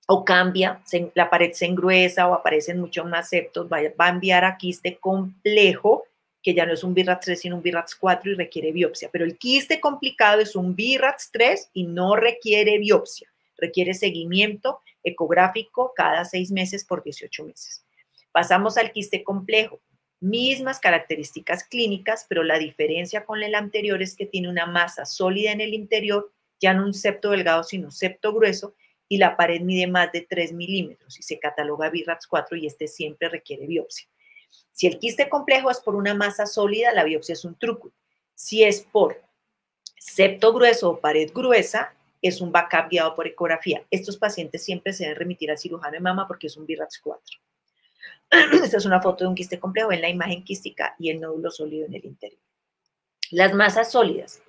o cambia, la pared se engruesa o aparecen muchos más septos, va a enviar a quiste complejo, que ya no es un BIRATS 3, sino un BIRATS 4 y requiere biopsia. Pero el quiste complicado es un BIRATS 3 y no requiere biopsia. Requiere seguimiento ecográfico cada 6 meses por 18 meses. Pasamos al quiste complejo. Mismas características clínicas, pero la diferencia con el anterior es que tiene una masa sólida en el interior, ya no un septo delgado, sino un septo grueso, y la pared mide más de 3 milímetros y se cataloga BIRATS 4 y este siempre requiere biopsia. Si el quiste complejo es por una masa sólida, la biopsia es un truco. Si es por septo grueso o pared gruesa, es un backup guiado por ecografía. Estos pacientes siempre se deben remitir al cirujano de mama porque es un BIRATS 4. Esta es una foto de un quiste complejo en la imagen quística y el nódulo sólido en el interior. Las masas sólidas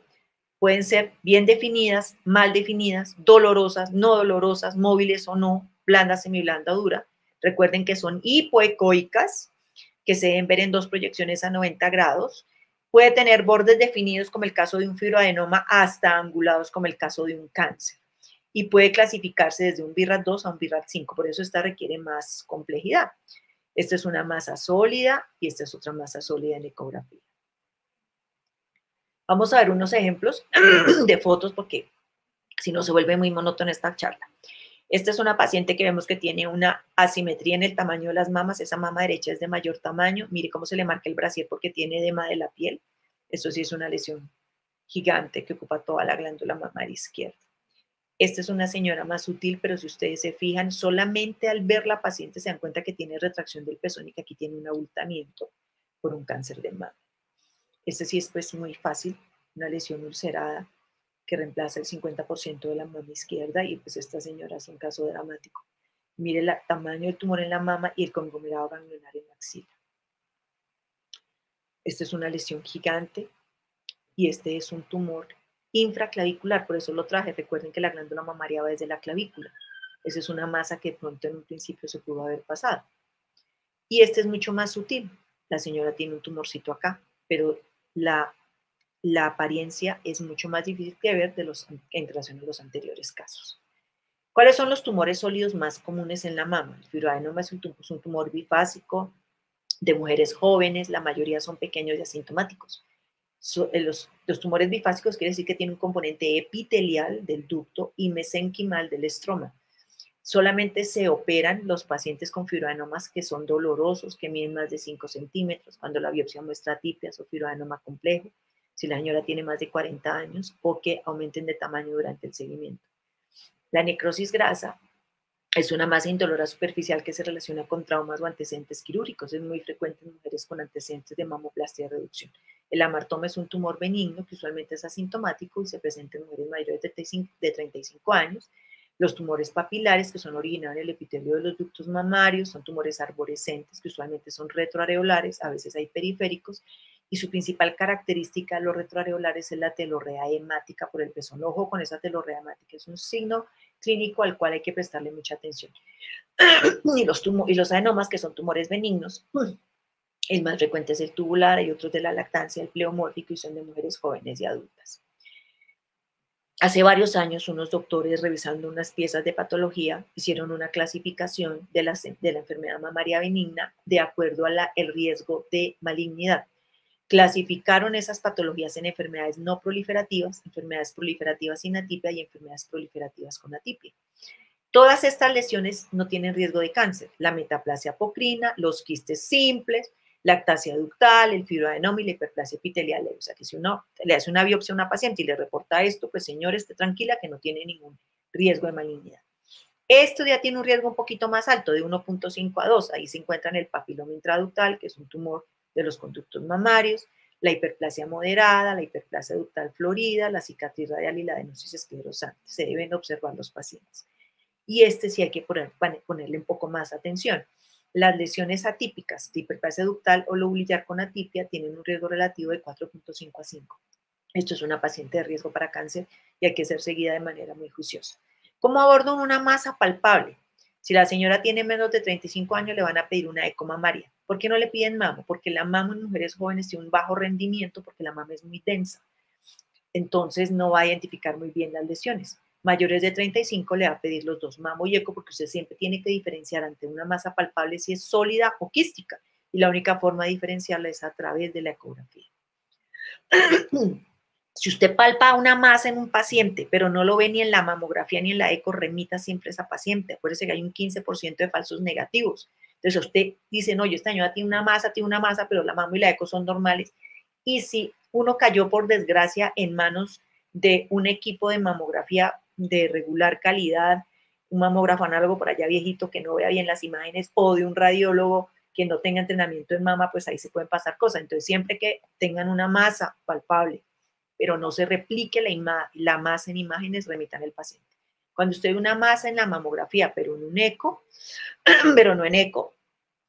pueden ser bien definidas, mal definidas, dolorosas, no dolorosas, móviles o no, blanda, semiblanda, dura. Recuerden que son hipoecoicas, que se deben ver en dos proyecciones a 90 grados. Puede tener bordes definidos como el caso de un fibroadenoma hasta angulados como el caso de un cáncer. Y puede clasificarse desde un BIRATS 2 a un BIRATS 5, por eso esta requiere más complejidad. Esta es una masa sólida y esta es otra masa sólida en ecografía. Vamos a ver unos ejemplos de fotos porque si no se vuelve muy monótona esta charla. Esta es una paciente que vemos que tiene una asimetría en el tamaño de las mamas. Esa mama derecha es de mayor tamaño. Mire cómo se le marca el brasier porque tiene edema de la piel. Eso sí es una lesión gigante que ocupa toda la glándula mamaria izquierda. Esta es una señora más sutil, pero si ustedes se fijan, solamente al ver la paciente se dan cuenta que tiene retracción del pezón y que aquí tiene un abultamiento por un cáncer de mama. Este sí es pues muy fácil, una lesión ulcerada que reemplaza el 50% de la mama izquierda y pues esta señora es un caso dramático. Mire el tamaño del tumor en la mama y el conglomerado ganglionar en la axila. Esta es una lesión gigante y este es un tumor infraclavicular, por eso lo traje. Recuerden que la glándula mamaria va desde la clavícula. Esa es una masa que pronto en un principio se pudo haber pasado. Y este es mucho más sutil. La señora tiene un tumorcito acá, pero la apariencia es mucho más difícil de ver en relación a los anteriores casos. ¿Cuáles son los tumores sólidos más comunes en la mama? El fibroadenoma es un tumor bifásico de mujeres jóvenes, la mayoría son pequeños y asintomáticos. Los tumores bifásicos quiere decir que tienen un componente epitelial del ducto y mesenquimal del estroma. Solamente se operan los pacientes con fibroadenomas que son dolorosos, que miden más de 5 centímetros, cuando la biopsia muestra atipias o fibroadenoma complejo, si la señora tiene más de 40 años o que aumenten de tamaño durante el seguimiento. La necrosis grasa es una masa indolora superficial que se relaciona con traumas o antecedentes quirúrgicos. Es muy frecuente en mujeres con antecedentes de mamoplastia y reducción. El amartoma es un tumor benigno que usualmente es asintomático y se presenta en mujeres mayores de 35 años. Los tumores papilares, que son originarios del epitelio de los ductos mamarios, son tumores arborescentes que usualmente son retroareolares, a veces hay periféricos, y su principal característica de los retroareolares es la telorrea hemática por el pezón. Ojo con esa telorrea hemática, es un signo clínico al cual hay que prestarle mucha atención. Y los adenomas, que son tumores benignos, el más frecuente es el tubular, hay otros de la lactancia, el pleomórfico, y son de mujeres jóvenes y adultas. Hace varios años, unos doctores, revisando unas piezas de patología, hicieron una clasificación de la enfermedad mamaria benigna de acuerdo al riesgo de malignidad. Clasificaron esas patologías en enfermedades no proliferativas, enfermedades proliferativas sin atipia y enfermedades proliferativas con atipia. Todas estas lesiones no tienen riesgo de cáncer. La metaplasia apocrina, los quistes simples, la lactasia ductal, el fibroadenoma y la hiperplasia epitelial. O sea que si uno le hace una biopsia a una paciente y le reporta esto, pues señor, esté tranquila que no tiene ningún riesgo de malignidad. Esto ya tiene un riesgo un poquito más alto, de 1.5 a 2. Ahí se encuentran el papiloma intraductal, que es un tumor de los conductos mamarios, la hiperplasia moderada, la hiperplasia ductal florida, la cicatriz radial y la adenosis esclerosante. Se deben observar los pacientes. Y este sí hay que ponerle un poco más atención. Las lesiones atípicas de hiperplasia ductal o lobular con atipia tienen un riesgo relativo de 4.5 a 5. Esto es una paciente de riesgo para cáncer y hay que ser seguida de manera muy juiciosa. ¿Cómo abordo una masa palpable? Si la señora tiene menos de 35 años, le van a pedir una eco mamaria. ¿Por qué no le piden mamo? Porque la mama en mujeres jóvenes tiene un bajo rendimiento porque la mama es muy densa. Entonces no va a identificar muy bien las lesiones. Mayores de 35 le va a pedir los dos, mamo y eco, porque usted siempre tiene que diferenciar ante una masa palpable si es sólida o quística. Y la única forma de diferenciarla es a través de la ecografía. Si usted palpa una masa en un paciente, pero no lo ve ni en la mamografía ni en la eco, remita siempre a esa paciente. Acuérdese que hay un 15% de falsos negativos. Entonces usted dice, no, yo esta señora tiene una masa, pero la mamo y la eco son normales. Y si uno cayó por desgracia en manos de un equipo de mamografía de regular calidad, un mamógrafo análogo por allá viejito que no vea bien las imágenes, o de un radiólogo que no tenga entrenamiento en mama, pues ahí se pueden pasar cosas. Entonces siempre que tengan una masa palpable, pero no se replique la masa en imágenes, remitan al paciente. Cuando usted ve una masa en la mamografía, pero en un eco, pero no en eco,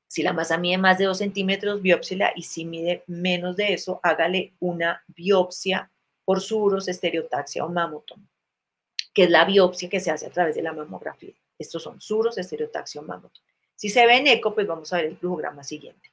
si la masa mide más de 2 centímetros, biópsela, y si mide menos de eso, hágale una biopsia por suros, estereotaxia o mammotome, que es la biopsia que se hace a través de la mamografía. Estos son suros, estereotaxia o mammotome. Si se ve en eco, pues vamos a ver el flujograma siguiente.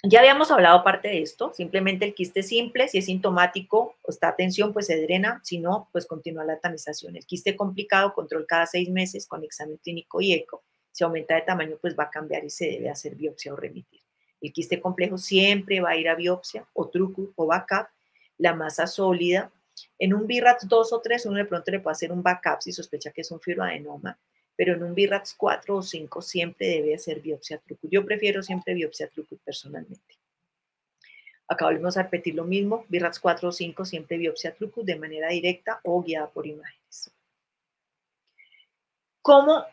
Ya habíamos hablado parte de esto, simplemente el quiste simple, si es sintomático o está a tensión, pues se drena, si no, pues continúa la tamización. El quiste complicado, control cada 6 meses con examen clínico y eco. Si aumenta de tamaño, pues va a cambiar y se debe hacer biopsia o remitir. El quiste complejo siempre va a ir a biopsia o truco o backup. La masa sólida, en un BIRATS 2 o 3, uno de pronto le puede hacer un backup si sospecha que es un fibroadenoma, pero en un BIRATS 4 o 5 siempre debe hacer biopsia truco. Yo prefiero siempre biopsia truco personalmente. Acá volvemos a repetir lo mismo, BIRATS 4 o 5, siempre biopsia trucus de manera directa o guiada por imágenes.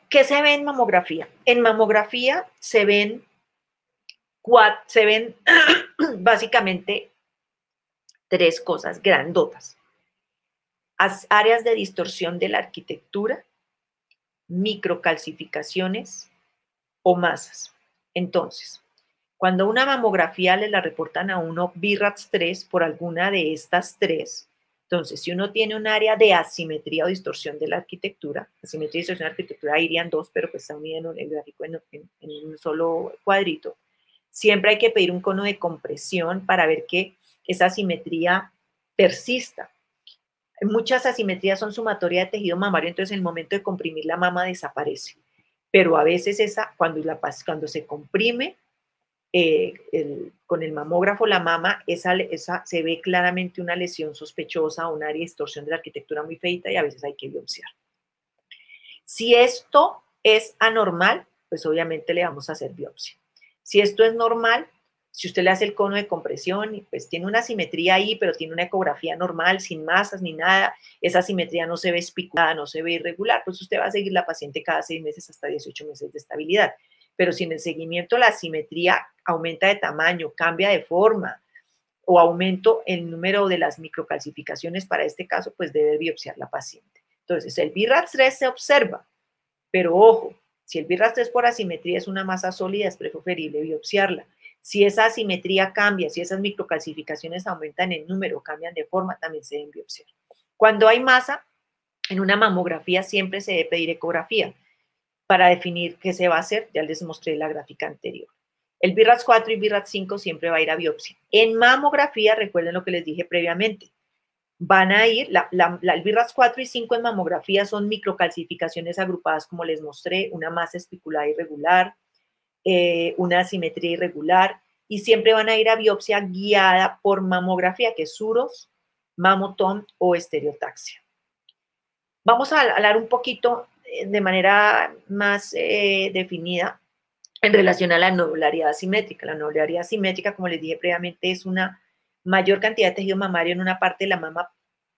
¿Qué se ve en mamografía? En mamografía se ven básicamente tres cosas grandotas. Áreas de distorsión de la arquitectura, microcalcificaciones o masas. Entonces, cuando una mamografía le la reportan a uno BIRATS 3 por alguna de estas tres, entonces si uno tiene un área de asimetría o distorsión de la arquitectura, asimetría y distorsión de la arquitectura irían dos, pero pues está unido en el gráfico en un solo cuadrito, siempre hay que pedir un cono de compresión para ver que esa asimetría persista. Muchas asimetrías son sumatoria de tejido mamario, entonces en el momento de comprimir la mama desaparece. Pero a veces cuando se comprime con el mamógrafo la mama, esa se ve claramente una lesión sospechosa, un área de distorsión de la arquitectura muy feita y a veces hay que biopsiar. Si esto es anormal, pues obviamente le vamos a hacer biopsia. Si esto es normal, si usted le hace el cono de compresión y pues tiene una simetría ahí, pero tiene una ecografía normal, sin masas ni nada, esa simetría no se ve espiculada, no se ve irregular, pues usted va a seguir la paciente cada 6 meses hasta 18 meses de estabilidad. Pero si en el seguimiento la simetría aumenta de tamaño, cambia de forma o aumento el número de las microcalcificaciones para este caso, pues debe biopsiar la paciente. Entonces, el BIRATS 3 se observa, pero ojo, si el BIRATS 3 por asimetría es una masa sólida, es preferible biopsiarla. Si esa asimetría cambia, si esas microcalcificaciones aumentan en número, cambian de forma, también se deben biopsiar. Cuando hay masa, en una mamografía siempre se debe pedir ecografía para definir qué se va a hacer. Ya les mostré la gráfica anterior. El BIRATS 4 y BIRATS 5 siempre va a ir a biopsia. En mamografía, recuerden lo que les dije previamente, van a ir, el BIRATS 4 y 5 en mamografía son microcalcificaciones agrupadas, como les mostré, una masa especulada irregular, una asimetría irregular, y siempre van a ir a biopsia guiada por mamografía, que es SUROS, MAMOTOM o estereotaxia. Vamos a hablar un poquito de manera más definida en relación a la nodularidad asimétrica. La nodularidad asimétrica, como les dije previamente, es una mayor cantidad de tejido mamario en una parte de la mama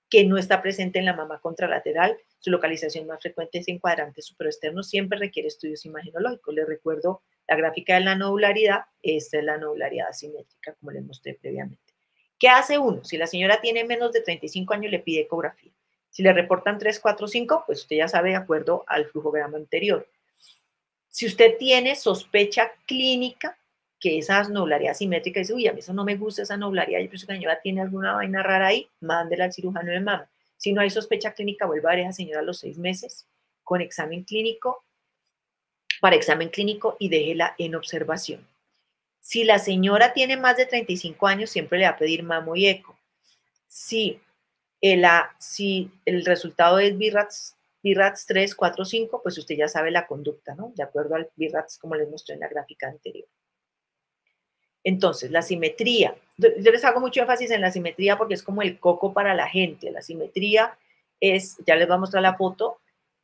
que no está presente en la mama contralateral. Su localización más frecuente es en cuadrantes superexternos. Siempre requiere estudios imagenológicos. Les recuerdo la gráfica de la nodularidad. Esta es la nodularidad asimétrica, como les mostré previamente. ¿Qué hace uno? Si la señora tiene menos de 35 años, le pide ecografía. Si le reportan 3, 4, 5, pues usted ya sabe de acuerdo al flujograma anterior. Si usted tiene sospecha clínica que esa nodularidad asimétrica, dice, uy, a mí eso no me gusta, esa nodularidad, yo pienso que la señora tiene alguna vaina rara ahí, mándela al cirujano de mama. Si no hay sospecha clínica, vuelva a ver a esa señora a los 6 meses con examen clínico, para examen clínico y déjela en observación. Si la señora tiene más de 35 años, siempre le va a pedir mamo y eco. Si el resultado es BIRATS 3, 4, 5, pues usted ya sabe la conducta, ¿no? De acuerdo al BIRATS, como les mostré en la gráfica anterior. Entonces, la simetría. Yo les hago mucho énfasis en la simetría porque es como el coco para la gente. La simetría es, ya les voy a mostrar la foto,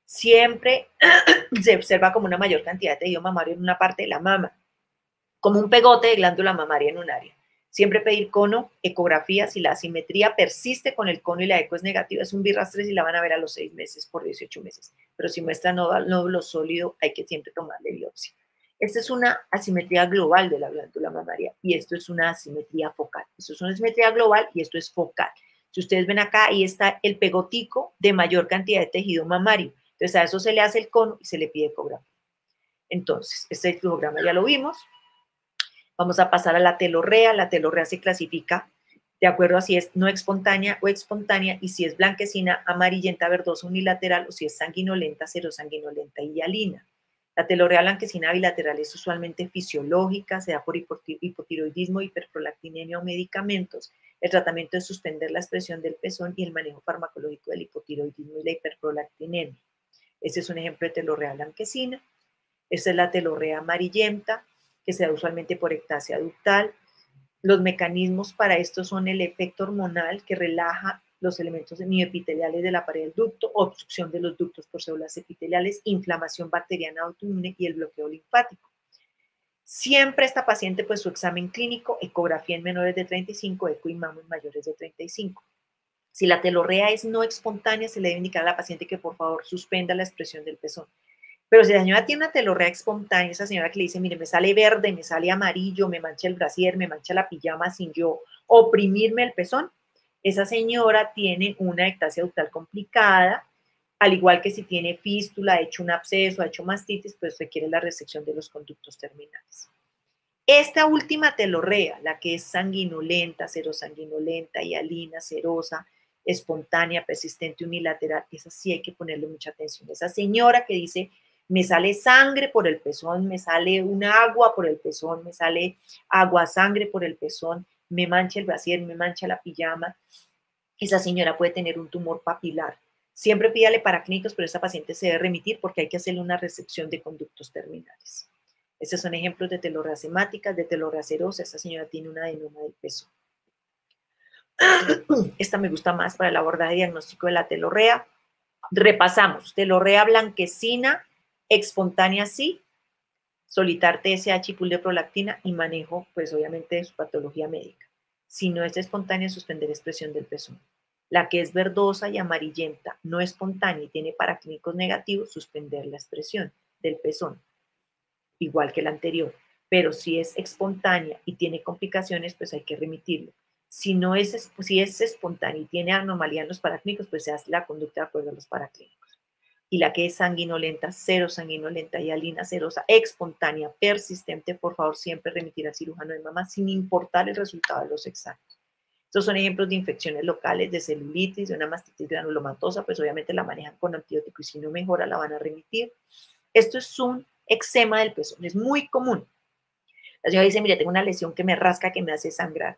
siempre se observa como una mayor cantidad de tejido mamario en una parte de la mama, como un pegote de glándula mamaria en un área. Siempre pedir cono, ecografía, si la asimetría persiste con el cono y la eco es negativa, es un BIRATS 3 y la van a ver a los 6 meses por 18 meses. Pero si muestra nódulo sólido, hay que siempre tomarle biopsia. Esta es una asimetría global de la glándula mamaria y esto es una asimetría focal. Esto es una asimetría global y esto es focal. Si ustedes ven acá, ahí está el pegotico de mayor cantidad de tejido mamario. Entonces a eso se le hace el cono y se le pide ecografía. Entonces, este flujograma ya lo vimos. Vamos a pasar a la telorrea. La telorrea se clasifica de acuerdo a si es no espontánea o espontánea y si es blanquecina, amarillenta, verdosa, unilateral o si es sanguinolenta, serosanguinolenta y hialina. La telorrea blanquecina bilateral es usualmente fisiológica, se da por hipotiroidismo, hiperprolactinemia o medicamentos. El tratamiento es suspender la expresión del pezón y el manejo farmacológico del hipotiroidismo y la hiperprolactinemia. Este es un ejemplo de telorrea blanquecina. Esta es la telorrea amarillenta, que se da usualmente por ectasia ductal. Los mecanismos para esto son el efecto hormonal que relaja los elementos mioepiteliales de la pared del ducto, obstrucción de los ductos por células epiteliales, inflamación bacteriana autoinmune y el bloqueo linfático. Siempre esta paciente, pues su examen clínico, ecografía en menores de 35, eco y mama en mayores de 35. Si la telorrea es no espontánea, se le debe indicar a la paciente que por favor suspenda la expresión del pezón. Pero si la señora tiene una telorrea espontánea, esa señora que le dice, mire, me sale verde, me sale amarillo, me mancha el brasier, me mancha la pijama sin yo oprimirme el pezón, esa señora tiene una ectasia ductal complicada, al igual que si tiene fístula, ha hecho un absceso, ha hecho mastitis, pues requiere la resección de los conductos terminales. Esta última telorrea, la que es sanguinolenta, serosanguinolenta, hialina, serosa, espontánea, persistente, unilateral, esa sí hay que ponerle mucha atención. Esa señora que dice, me sale sangre por el pezón, me sale un agua por el pezón, me sale agua sangre por el pezón, me mancha el brasier, me mancha la pijama, esa señora puede tener un tumor papilar. Siempre pídale paraclínicos, pero esa paciente se debe remitir porque hay que hacerle una resección de conductos terminales. Estos son ejemplos de telorreas hemáticas, de telorrea serosa. Esta señora tiene un adenoma del pezón. Esta me gusta más para el abordaje diagnóstico de la telorrea. Repasamos, telorrea blanquecina, espontánea sí, solitar TSH y pool de prolactina y manejo, pues obviamente, de su patología médica. Si no es espontánea, suspender expresión del pezón. La que es verdosa y amarillenta, no espontánea y tiene paraclínicos negativos, suspender la expresión del pezón, igual que la anterior. Pero si es espontánea y tiene complicaciones, pues hay que remitirlo. Si es espontánea y tiene anomalía en los paraclínicos, pues se hace la conducta de acuerdo a los paraclínicos. Y la que es sanguinolenta, serosanguinolenta, hialina serosa, espontánea, persistente, por favor siempre remitir al cirujano de mama sin importar el resultado de los exámenes. Estos son ejemplos de infecciones locales, de celulitis, de una mastitis granulomatosa, pues obviamente la manejan con antibiótico y si no mejora la van a remitir. Esto es un eczema del pezón, es muy común. La señora dice, mire, tengo una lesión que me rasca, que me hace sangrar.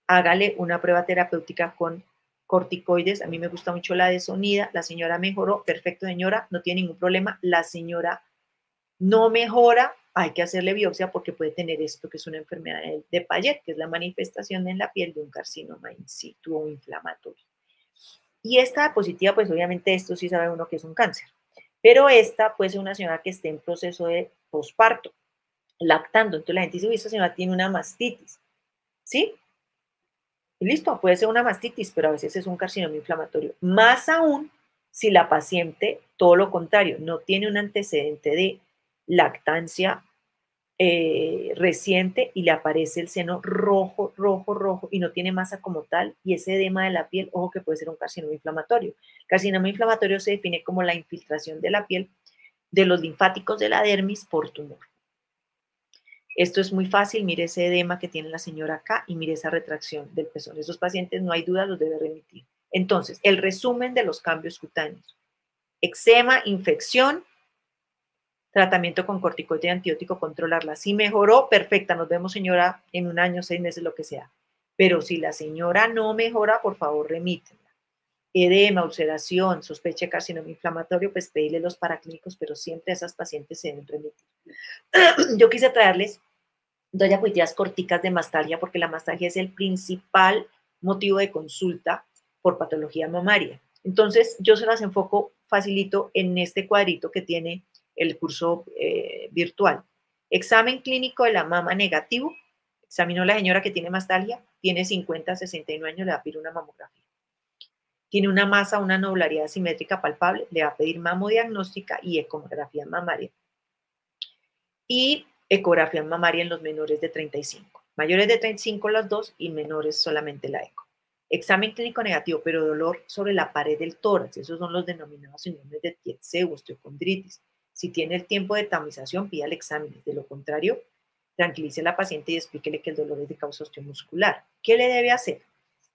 Hágale una prueba terapéutica con corticoides. A mí me gusta mucho la de Sonida. La señora mejoró, perfecto señora, no tiene ningún problema. La señora no mejora, hay que hacerle biopsia porque puede tener esto que es una enfermedad de Payet, que es la manifestación en la piel de un carcinoma in situ o inflamatorio. Y esta diapositiva, pues obviamente esto sí sabe uno que es un cáncer. Pero esta puede ser una señora que esté en proceso de posparto, lactando. Entonces la gente dice, uy, esta señora tiene una mastitis. ¿Sí? Y listo, puede ser una mastitis, pero a veces es un carcinoma inflamatorio. Más aún si la paciente, todo lo contrario, no tiene un antecedente de lactancia reciente y le aparece el seno rojo, rojo, rojo y no tiene masa como tal y ese edema de la piel, ojo que puede ser un carcinoma inflamatorio. Carcinoma inflamatorio se define como la infiltración de la piel de los linfáticos de la dermis por tumor. Esto es muy fácil, mire ese edema que tiene la señora acá y mire esa retracción del pezón. Esos pacientes no hay duda, los debe remitir. Entonces, el resumen de los cambios cutáneos. Eczema, infección, tratamiento con corticoide y antibiótico, controlarla. Si mejoró, perfecta, nos vemos señora en un año, 6 meses, lo que sea. Pero si la señora no mejora, por favor, remítenla. Edema, ulceración, sospecha de carcinoma inflamatorio, pues pedirle los paraclínicos, pero siempre a esas pacientes se deben remitir. Yo quise traerles dos diapositivas corticas de mastalgia porque la mastalgia es el principal motivo de consulta por patología mamaria. Entonces, yo se las enfoco facilito en este cuadrito que tiene el curso virtual. Examen clínico de la mama negativo. Examinó la señora que tiene mastalgia, tiene 50, 69 años, le va a pedir una mamografía. Tiene una masa, una nodularidad simétrica palpable, le va a pedir mamodiagnóstica y ecografía mamaria. Y ecografía mamaria en los menores de 35. Mayores de 35 las dos y menores solamente la eco. Examen clínico negativo, pero dolor sobre la pared del tórax. Esos son los denominados síndromes de Tietze o osteocondritis. Si tiene el tiempo de tamización, pida el examen. De lo contrario, tranquilice a la paciente y explíquele que el dolor es de causa osteomuscular. ¿Qué le debe hacer?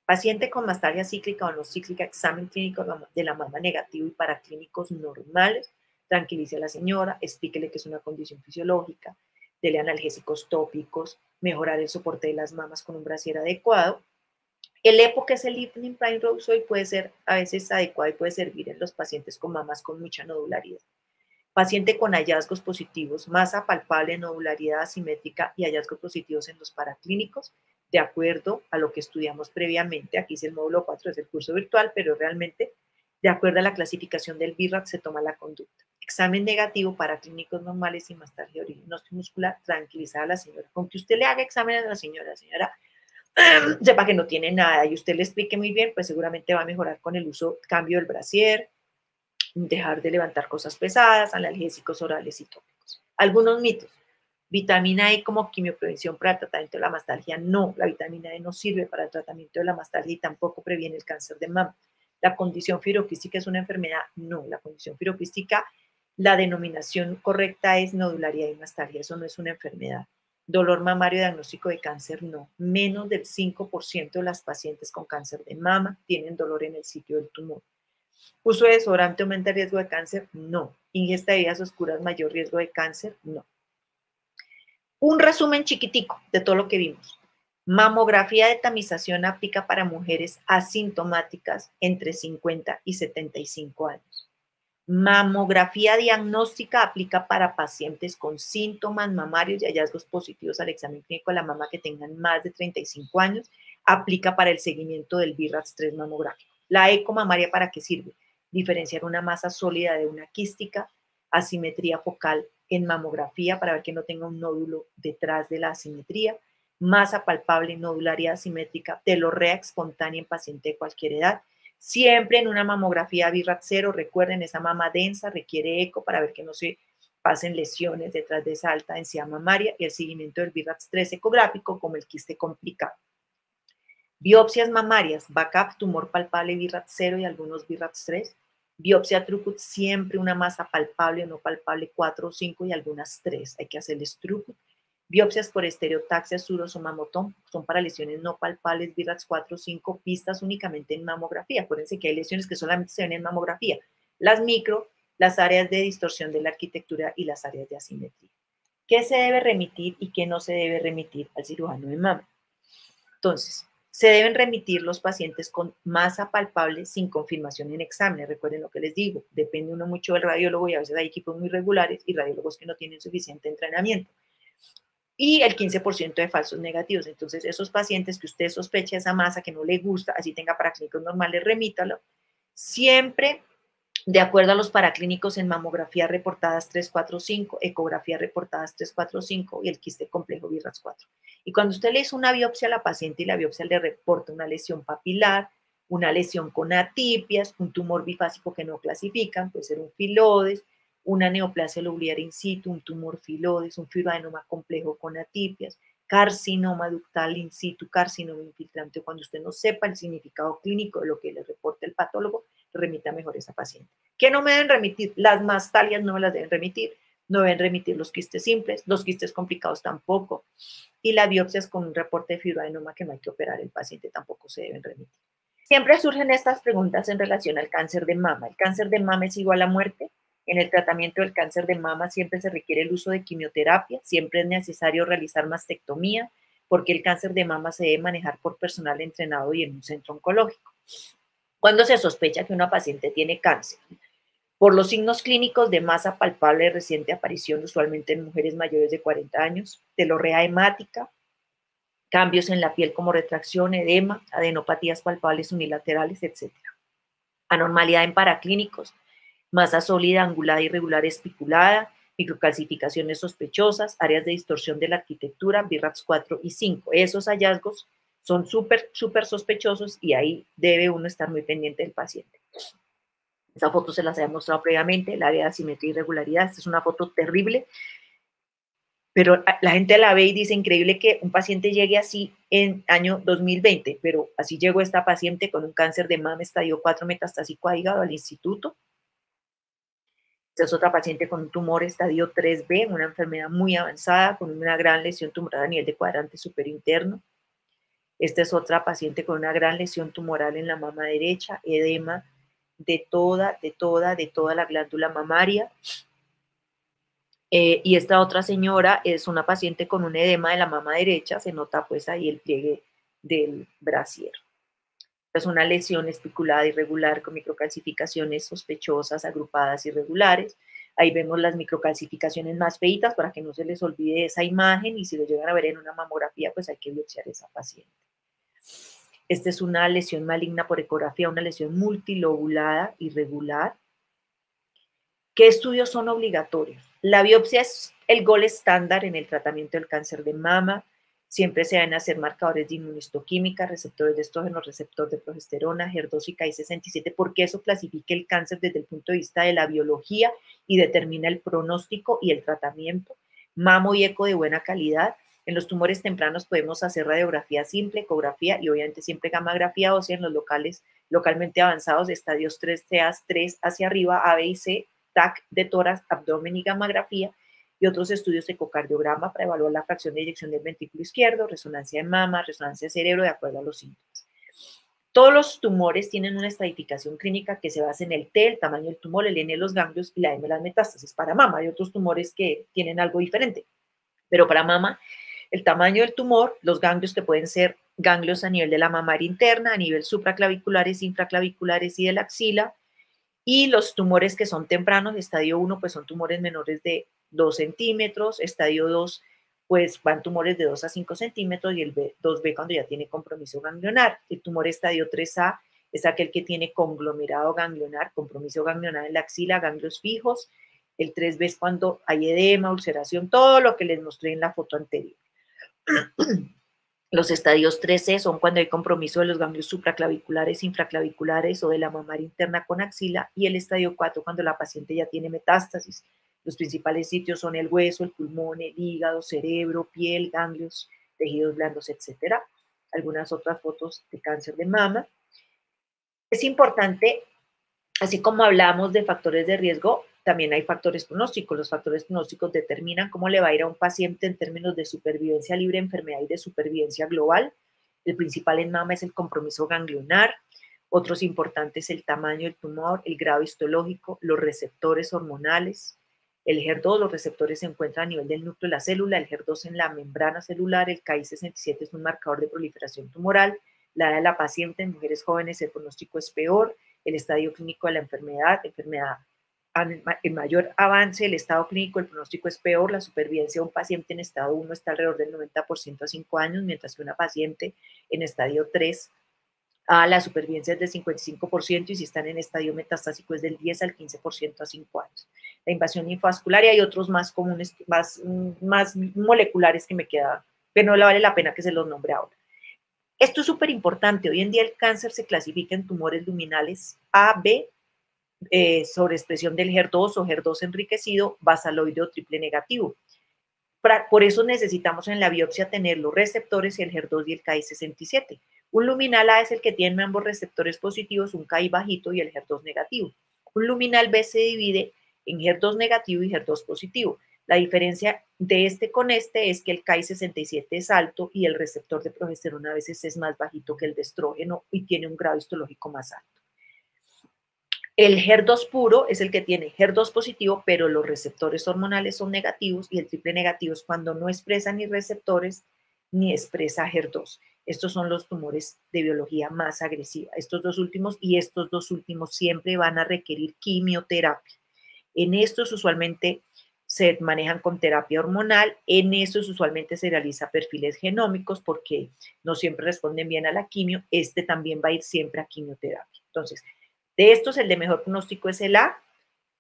Paciente con mastalgia cíclica o no cíclica, examen clínico de la mama negativo y paraclínicos normales. Tranquilice a la señora, explíquele que es una condición fisiológica, dele analgésicos tópicos, mejorar el soporte de las mamas con un brasier adecuado. El EPO, que es el Evening Prime Rose Oil, puede ser a veces adecuado y puede servir en los pacientes con mamas con mucha nodularidad. Paciente con hallazgos positivos, masa palpable, nodularidad asimétrica y hallazgos positivos en los paraclínicos, de acuerdo a lo que estudiamos previamente. Aquí es el módulo 4, es el curso virtual, pero realmente De acuerdo a la clasificación del BIRAT se toma la conducta. Examen negativo para clínicos normales y mastalgia muscular, tranquilizar a la señora. Con que usted le haga exámenes a la señora sepa que no tiene nada y usted le explique muy bien, pues seguramente va a mejorar con el uso, cambio del brasier, dejar de levantar cosas pesadas, analgésicos orales y tópicos. Algunos mitos. Vitamina E como quimioprevención para el tratamiento de la mastalgia. No, la vitamina E no sirve para el tratamiento de la mastalgia y tampoco previene el cáncer de mama. ¿La condición firoquística es una enfermedad? No, la condición firoquística, la denominación correcta es nodularidad y mastalgia, eso no es una enfermedad. Dolor mamario diagnóstico de cáncer, no. Menos del 5% de las pacientes con cáncer de mama tienen dolor en el sitio del tumor. ¿Uso de desodorante aumenta el riesgo de cáncer? No. ¿Ingesta de bebidas oscuras mayor riesgo de cáncer? No. Un resumen chiquitico de todo lo que vimos. Mamografía de tamización aplica para mujeres asintomáticas entre 50 y 75 años. Mamografía diagnóstica aplica para pacientes con síntomas mamarios y hallazgos positivos al examen clínico de la mama que tengan más de 35 años. Aplica para el seguimiento del BIRATS-3 mamográfico. La eco mamaria, ¿para qué sirve? Diferenciar una masa sólida de una quística, asimetría focal en mamografía para ver que no tenga un nódulo detrás de la asimetría, masa palpable nodularia asimétrica, telorrea espontánea en paciente de cualquier edad. Siempre en una mamografía BIRAT 0, recuerden, esa mama densa requiere eco para ver que no se pasen lesiones detrás de esa alta densidad mamaria y el seguimiento del BIRAT 3 ecográfico como el quiste complicado. Biopsias mamarias, BACAP, tumor palpable BIRAT 0 y algunos BIRAT 3. Biopsia Trucut, siempre una masa palpable o no palpable 4 o 5 y algunas 3. Hay que hacerles Trucut. Biopsias por estereotaxia, suros o mamotón son para lesiones no palpables, BIRATS 4 o 5, vistas únicamente en mamografía. Acuérdense que hay lesiones que solamente se ven en mamografía. Las micro, las áreas de distorsión de la arquitectura y las áreas de asimetría. ¿Qué se debe remitir y qué no se debe remitir al cirujano de mama? Entonces, se deben remitir los pacientes con masa palpable sin confirmación en exámenes. Recuerden lo que les digo, depende uno mucho del radiólogo y a veces hay equipos muy regulares y radiólogos que no tienen suficiente entrenamiento. Y el 15% de falsos negativos. Entonces, esos pacientes que usted sospecha esa masa que no le gusta, así tenga paraclínicos normales, remítalo. Siempre de acuerdo a los paraclínicos en mamografía reportadas 3, 4, 5, ecografía reportadas 3, 4, 5 y el quiste complejo BIRATS 4. Y cuando usted le hizo una biopsia a la paciente y la biopsia le reporta una lesión papilar, una lesión con atipias, un tumor bifásico que no clasifican, puede ser un filodes, una neoplasia lobular in situ, un tumor filodes, un fibroadenoma complejo con atipias, carcinoma ductal in situ, carcinoma infiltrante. Cuando usted no sepa el significado clínico de lo que le reporta el patólogo, remita mejor a esa paciente. ¿Qué no me deben remitir? Las mastalias no me las deben remitir, no deben remitir los quistes simples, los quistes complicados tampoco, y las biopsias con un reporte de fibroadenoma que no hay que operar el paciente tampoco se deben remitir. Siempre surgen estas preguntas en relación al cáncer de mama. ¿El cáncer de mama es igual a muerte? En el tratamiento del cáncer de mama siempre se requiere el uso de quimioterapia, siempre es necesario realizar mastectomía, porque el cáncer de mama se debe manejar por personal entrenado y en un centro oncológico. ¿Cuándo se sospecha que una paciente tiene cáncer? Por los signos clínicos de masa palpable de reciente aparición, usualmente en mujeres mayores de 40 años, telorrea hemática, cambios en la piel como retracción, edema, adenopatías palpables unilaterales, etc. Anormalidad en paraclínicos, masa sólida, angulada, irregular, espiculada, microcalcificaciones sospechosas, áreas de distorsión de la arquitectura, BIRATS 4 y 5. Esos hallazgos son súper sospechosos y ahí debe uno estar muy pendiente del paciente. Esa foto se las había mostrado previamente, el área de asimetría y irregularidad. Esta es una foto terrible, pero la gente la ve y dice, increíble que un paciente llegue así en año 2020, pero así llegó esta paciente con un cáncer de mama estadio 4 metastásico a hígado al instituto. Esta es otra paciente con un tumor estadio 3B, una enfermedad muy avanzada, con una gran lesión tumoral a nivel de cuadrante superior interno. Esta es otra paciente con una gran lesión tumoral en la mama derecha, edema de toda la glándula mamaria. Y esta otra señora es una paciente con un edema de la mama derecha, se nota pues ahí el pliegue del brasier. Es una lesión especulada irregular con microcalcificaciones sospechosas, agrupadas irregulares. Ahí vemos las microcalcificaciones más feitas para que no se les olvide esa imagen y si lo llegan a ver en una mamografía, pues hay que biopsiar a esa paciente. Esta es una lesión maligna por ecografía, una lesión multilobulada irregular. ¿Qué estudios son obligatorios? La biopsia es el gold estándar en el tratamiento del cáncer de mama. Siempre se deben hacer marcadores de inmunistoquímica, receptores de estrógeno, receptor de progesterona, HER2 y Ki-67, porque eso clasifica el cáncer desde el punto de vista de la biología y determina el pronóstico y el tratamiento. Mamo y eco de buena calidad. En los tumores tempranos podemos hacer radiografía simple, ecografía y obviamente siempre gammagrafía ósea en los localmente avanzados, estadios 3 hacia arriba, A, B y C, TAC de tórax, abdomen y gammagrafía, y otros estudios de ecocardiograma para evaluar la fracción de eyección del ventrículo izquierdo, resonancia de mama, resonancia de cerebro, de acuerdo a los síntomas. Todos los tumores tienen una estratificación clínica que se basa en el T, el tamaño del tumor, el N de los ganglios y la M de las metástasis. Para mama hay otros tumores que tienen algo diferente, pero para mama el tamaño del tumor, los ganglios que pueden ser ganglios a nivel de la mamaria interna, a nivel supraclaviculares, infraclaviculares y de la axila, y los tumores que son tempranos, estadio 1, pues son tumores menores de 2 centímetros, estadio 2, pues van tumores de 2 a 5 centímetros, y el 2B cuando ya tiene compromiso ganglionar. El tumor estadio 3A es aquel que tiene conglomerado ganglionar, compromiso ganglionar en la axila, ganglios fijos. El 3B es cuando hay edema, ulceración, todo lo que les mostré en la foto anterior. Los estadios 3C son cuando hay compromiso de los ganglios supraclaviculares, infraclaviculares o de la mamaria interna con axila, y el estadio 4 cuando la paciente ya tiene metástasis. Los principales sitios son el hueso, el pulmón, el hígado, cerebro, piel, ganglios, tejidos blandos, etc. Algunas otras fotos de cáncer de mama. Es importante, así como hablamos de factores de riesgo, también hay factores pronósticos. Los factores pronósticos determinan cómo le va a ir a un paciente en términos de supervivencia libre de enfermedad y de supervivencia global. El principal en mama es el compromiso ganglionar. Otros importantes, el tamaño del tumor, el grado histológico, los receptores hormonales. El HER2, los receptores se encuentran a nivel del núcleo de la célula, el HER2 en la membrana celular, el Ki-67 es un marcador de proliferación tumoral, la edad de la paciente en mujeres jóvenes el pronóstico es peor, el estadio clínico de la enfermedad en mayor avance el estado clínico, el pronóstico es peor, la supervivencia de un paciente en estado 1 está alrededor del 90% a 5 años, mientras que una paciente en estadio 3 la supervivencia es del 55% y si están en estadio metastásico es del 10 al 15% a 5 años. La invasión linfovascular y hay otros más comunes, más moleculares que no le vale la pena que se los nombre ahora. Esto es súper importante. Hoy en día el cáncer se clasifica en tumores luminales A, B, sobreexpresión del HER2 o HER2 enriquecido, basaloide o triple negativo. Por eso necesitamos en la biopsia tener los receptores y el HER2 y el Ki-67. Un luminal A es el que tiene ambos receptores positivos, un Ki bajito y el HER2 negativo. Un luminal B se divide en HER2 negativo y HER2 positivo. La diferencia de este con este es que el Ki-67 es alto y el receptor de progesterona a veces es más bajito que el de estrógeno y tiene un grado histológico más alto. El HER2 puro es el que tiene HER2 positivo, pero los receptores hormonales son negativos, y el triple negativo es cuando no expresa ni receptores ni expresa HER2. Estos son los tumores de biología más agresiva. Estos dos últimos siempre van a requerir quimioterapia. En estos usualmente se manejan con terapia hormonal, en estos usualmente se realiza perfiles genómicos porque no siempre responden bien a la quimio. Este también va a ir siempre a quimioterapia. Entonces, de estos, el de mejor pronóstico es el A,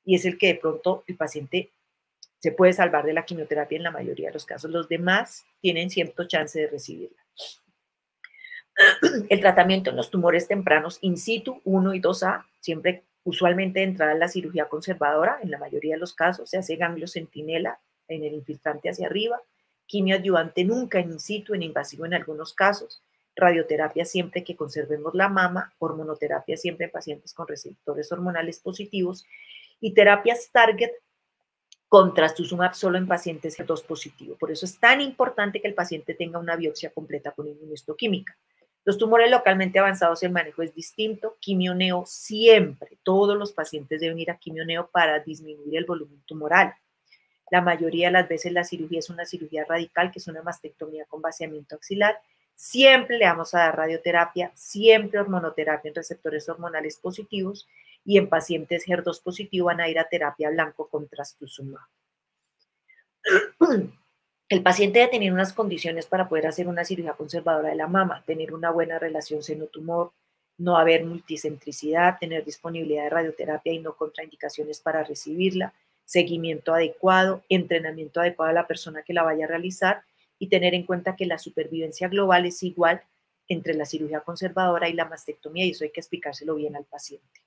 y es el que de pronto el paciente se puede salvar de la quimioterapia en la mayoría de los casos. Los demás tienen cierto chance de recibirla. El tratamiento en los tumores tempranos in situ 1 y 2A, siempre usualmente de entrada en la cirugía conservadora, en la mayoría de los casos se hace ganglio centinela en el infiltrante hacia arriba, quimio adyuvante nunca en in situ, en invasivo en algunos casos, radioterapia siempre que conservemos la mama, hormonoterapia siempre en pacientes con receptores hormonales positivos y terapias target con trastuzumab solo en pacientes HER2 positivo. Por eso es tan importante que el paciente tenga una biopsia completa con inmunohistoquímica. Los tumores localmente avanzados, el manejo es distinto. Quimioneo siempre, todos los pacientes deben ir a quimioneo para disminuir el volumen tumoral. La mayoría de las veces la cirugía es una cirugía radical, que es una mastectomía con vaciamiento axilar. Siempre le vamos a dar radioterapia, siempre hormonoterapia en receptores hormonales positivos, y en pacientes HER2 positivo van a ir a terapia blanco con trastuzumab. El paciente debe tener unas condiciones para poder hacer una cirugía conservadora de la mama, tener una buena relación seno-tumor, no haber multicentricidad, tener disponibilidad de radioterapia y no contraindicaciones para recibirla, seguimiento adecuado, entrenamiento adecuado a la persona que la vaya a realizar y tener en cuenta que la supervivencia global es igual entre la cirugía conservadora y la mastectomía y eso hay que explicárselo bien al paciente.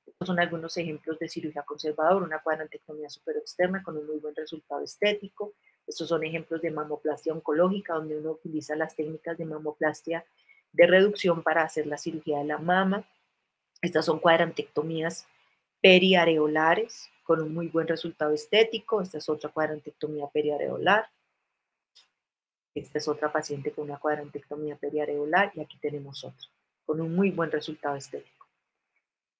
Estos son algunos ejemplos de cirugía conservadora, una cuadrantectomía superexterna con un muy buen resultado estético. Estos son ejemplos de mamoplastia oncológica, donde uno utiliza las técnicas de mamoplastia de reducción para hacer la cirugía de la mama. Estas son cuadrantectomías periareolares con un muy buen resultado estético. Esta es otra cuadrantectomía periareolar. Esta es otra paciente con una cuadrantectomía periareolar y aquí tenemos otra con un muy buen resultado estético.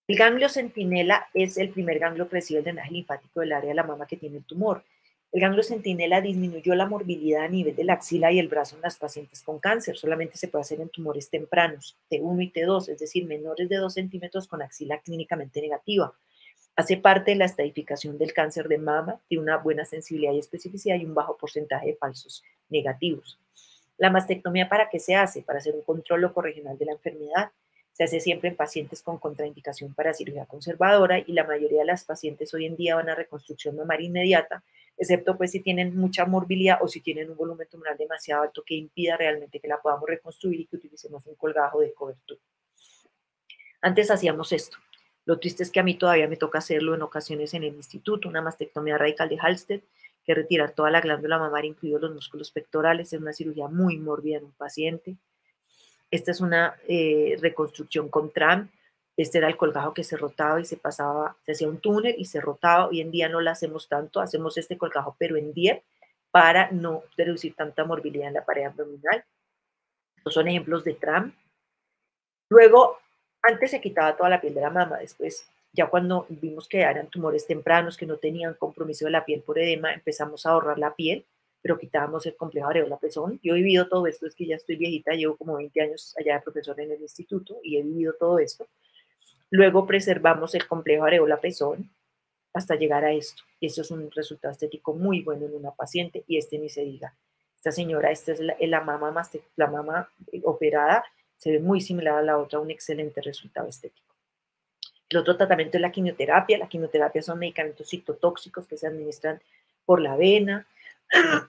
El ganglio centinela es el primer ganglio que recibe el drenaje linfático del área de la mama que tiene el tumor. El ganglio centinela disminuyó la morbilidad a nivel de la axila y el brazo en las pacientes con cáncer. Solamente se puede hacer en tumores tempranos, T1 y T2, es decir, menores de 2 centímetros con axila clínicamente negativa. Hace parte de la estadificación del cáncer de mama, tiene una buena sensibilidad y especificidad y un bajo porcentaje de falsos negativos. La mastectomía, ¿para qué se hace? Para hacer un control locorregional de la enfermedad. Se hace siempre en pacientes con contraindicación para cirugía conservadora y la mayoría de las pacientes hoy en día van a reconstrucción mamaria inmediata, excepto pues si tienen mucha morbilidad o si tienen un volumen tumoral demasiado alto que impida realmente que la podamos reconstruir y que utilicemos un colgajo de cobertura. Antes hacíamos esto. Lo triste es que a mí todavía me toca hacerlo en ocasiones en el instituto, una mastectomía radical de Halsted, que retirar toda la glándula mamaria, incluidos los músculos pectorales, es una cirugía muy mórbida en un paciente. Esta es una reconstrucción con TRAM. Este era el colgajo que se rotaba y se pasaba, se hacía un túnel y se rotaba. Hoy en día no lo hacemos tanto, hacemos este colgajo pero en 10 para no reducir tanta morbilidad en la pared abdominal. Estos son ejemplos de TRAM. Luego, antes se quitaba toda la piel de la mama, después, ya cuando vimos que eran tumores tempranos, que no tenían compromiso de la piel por edema, empezamos a ahorrar la piel, pero quitábamos el complejo areola-pezón. Yo he vivido todo esto, es que ya estoy viejita, llevo como 20 años allá de profesor en el instituto y he vivido todo esto. Luego preservamos el complejo areola-pezón hasta llegar a esto. Y esto es un resultado estético muy bueno en una paciente y este ni se diga. Esta señora, esta es la mama operada, se ve muy similar a la otra, un excelente resultado estético. El otro tratamiento es la quimioterapia. La quimioterapia son medicamentos citotóxicos que se administran por la vena.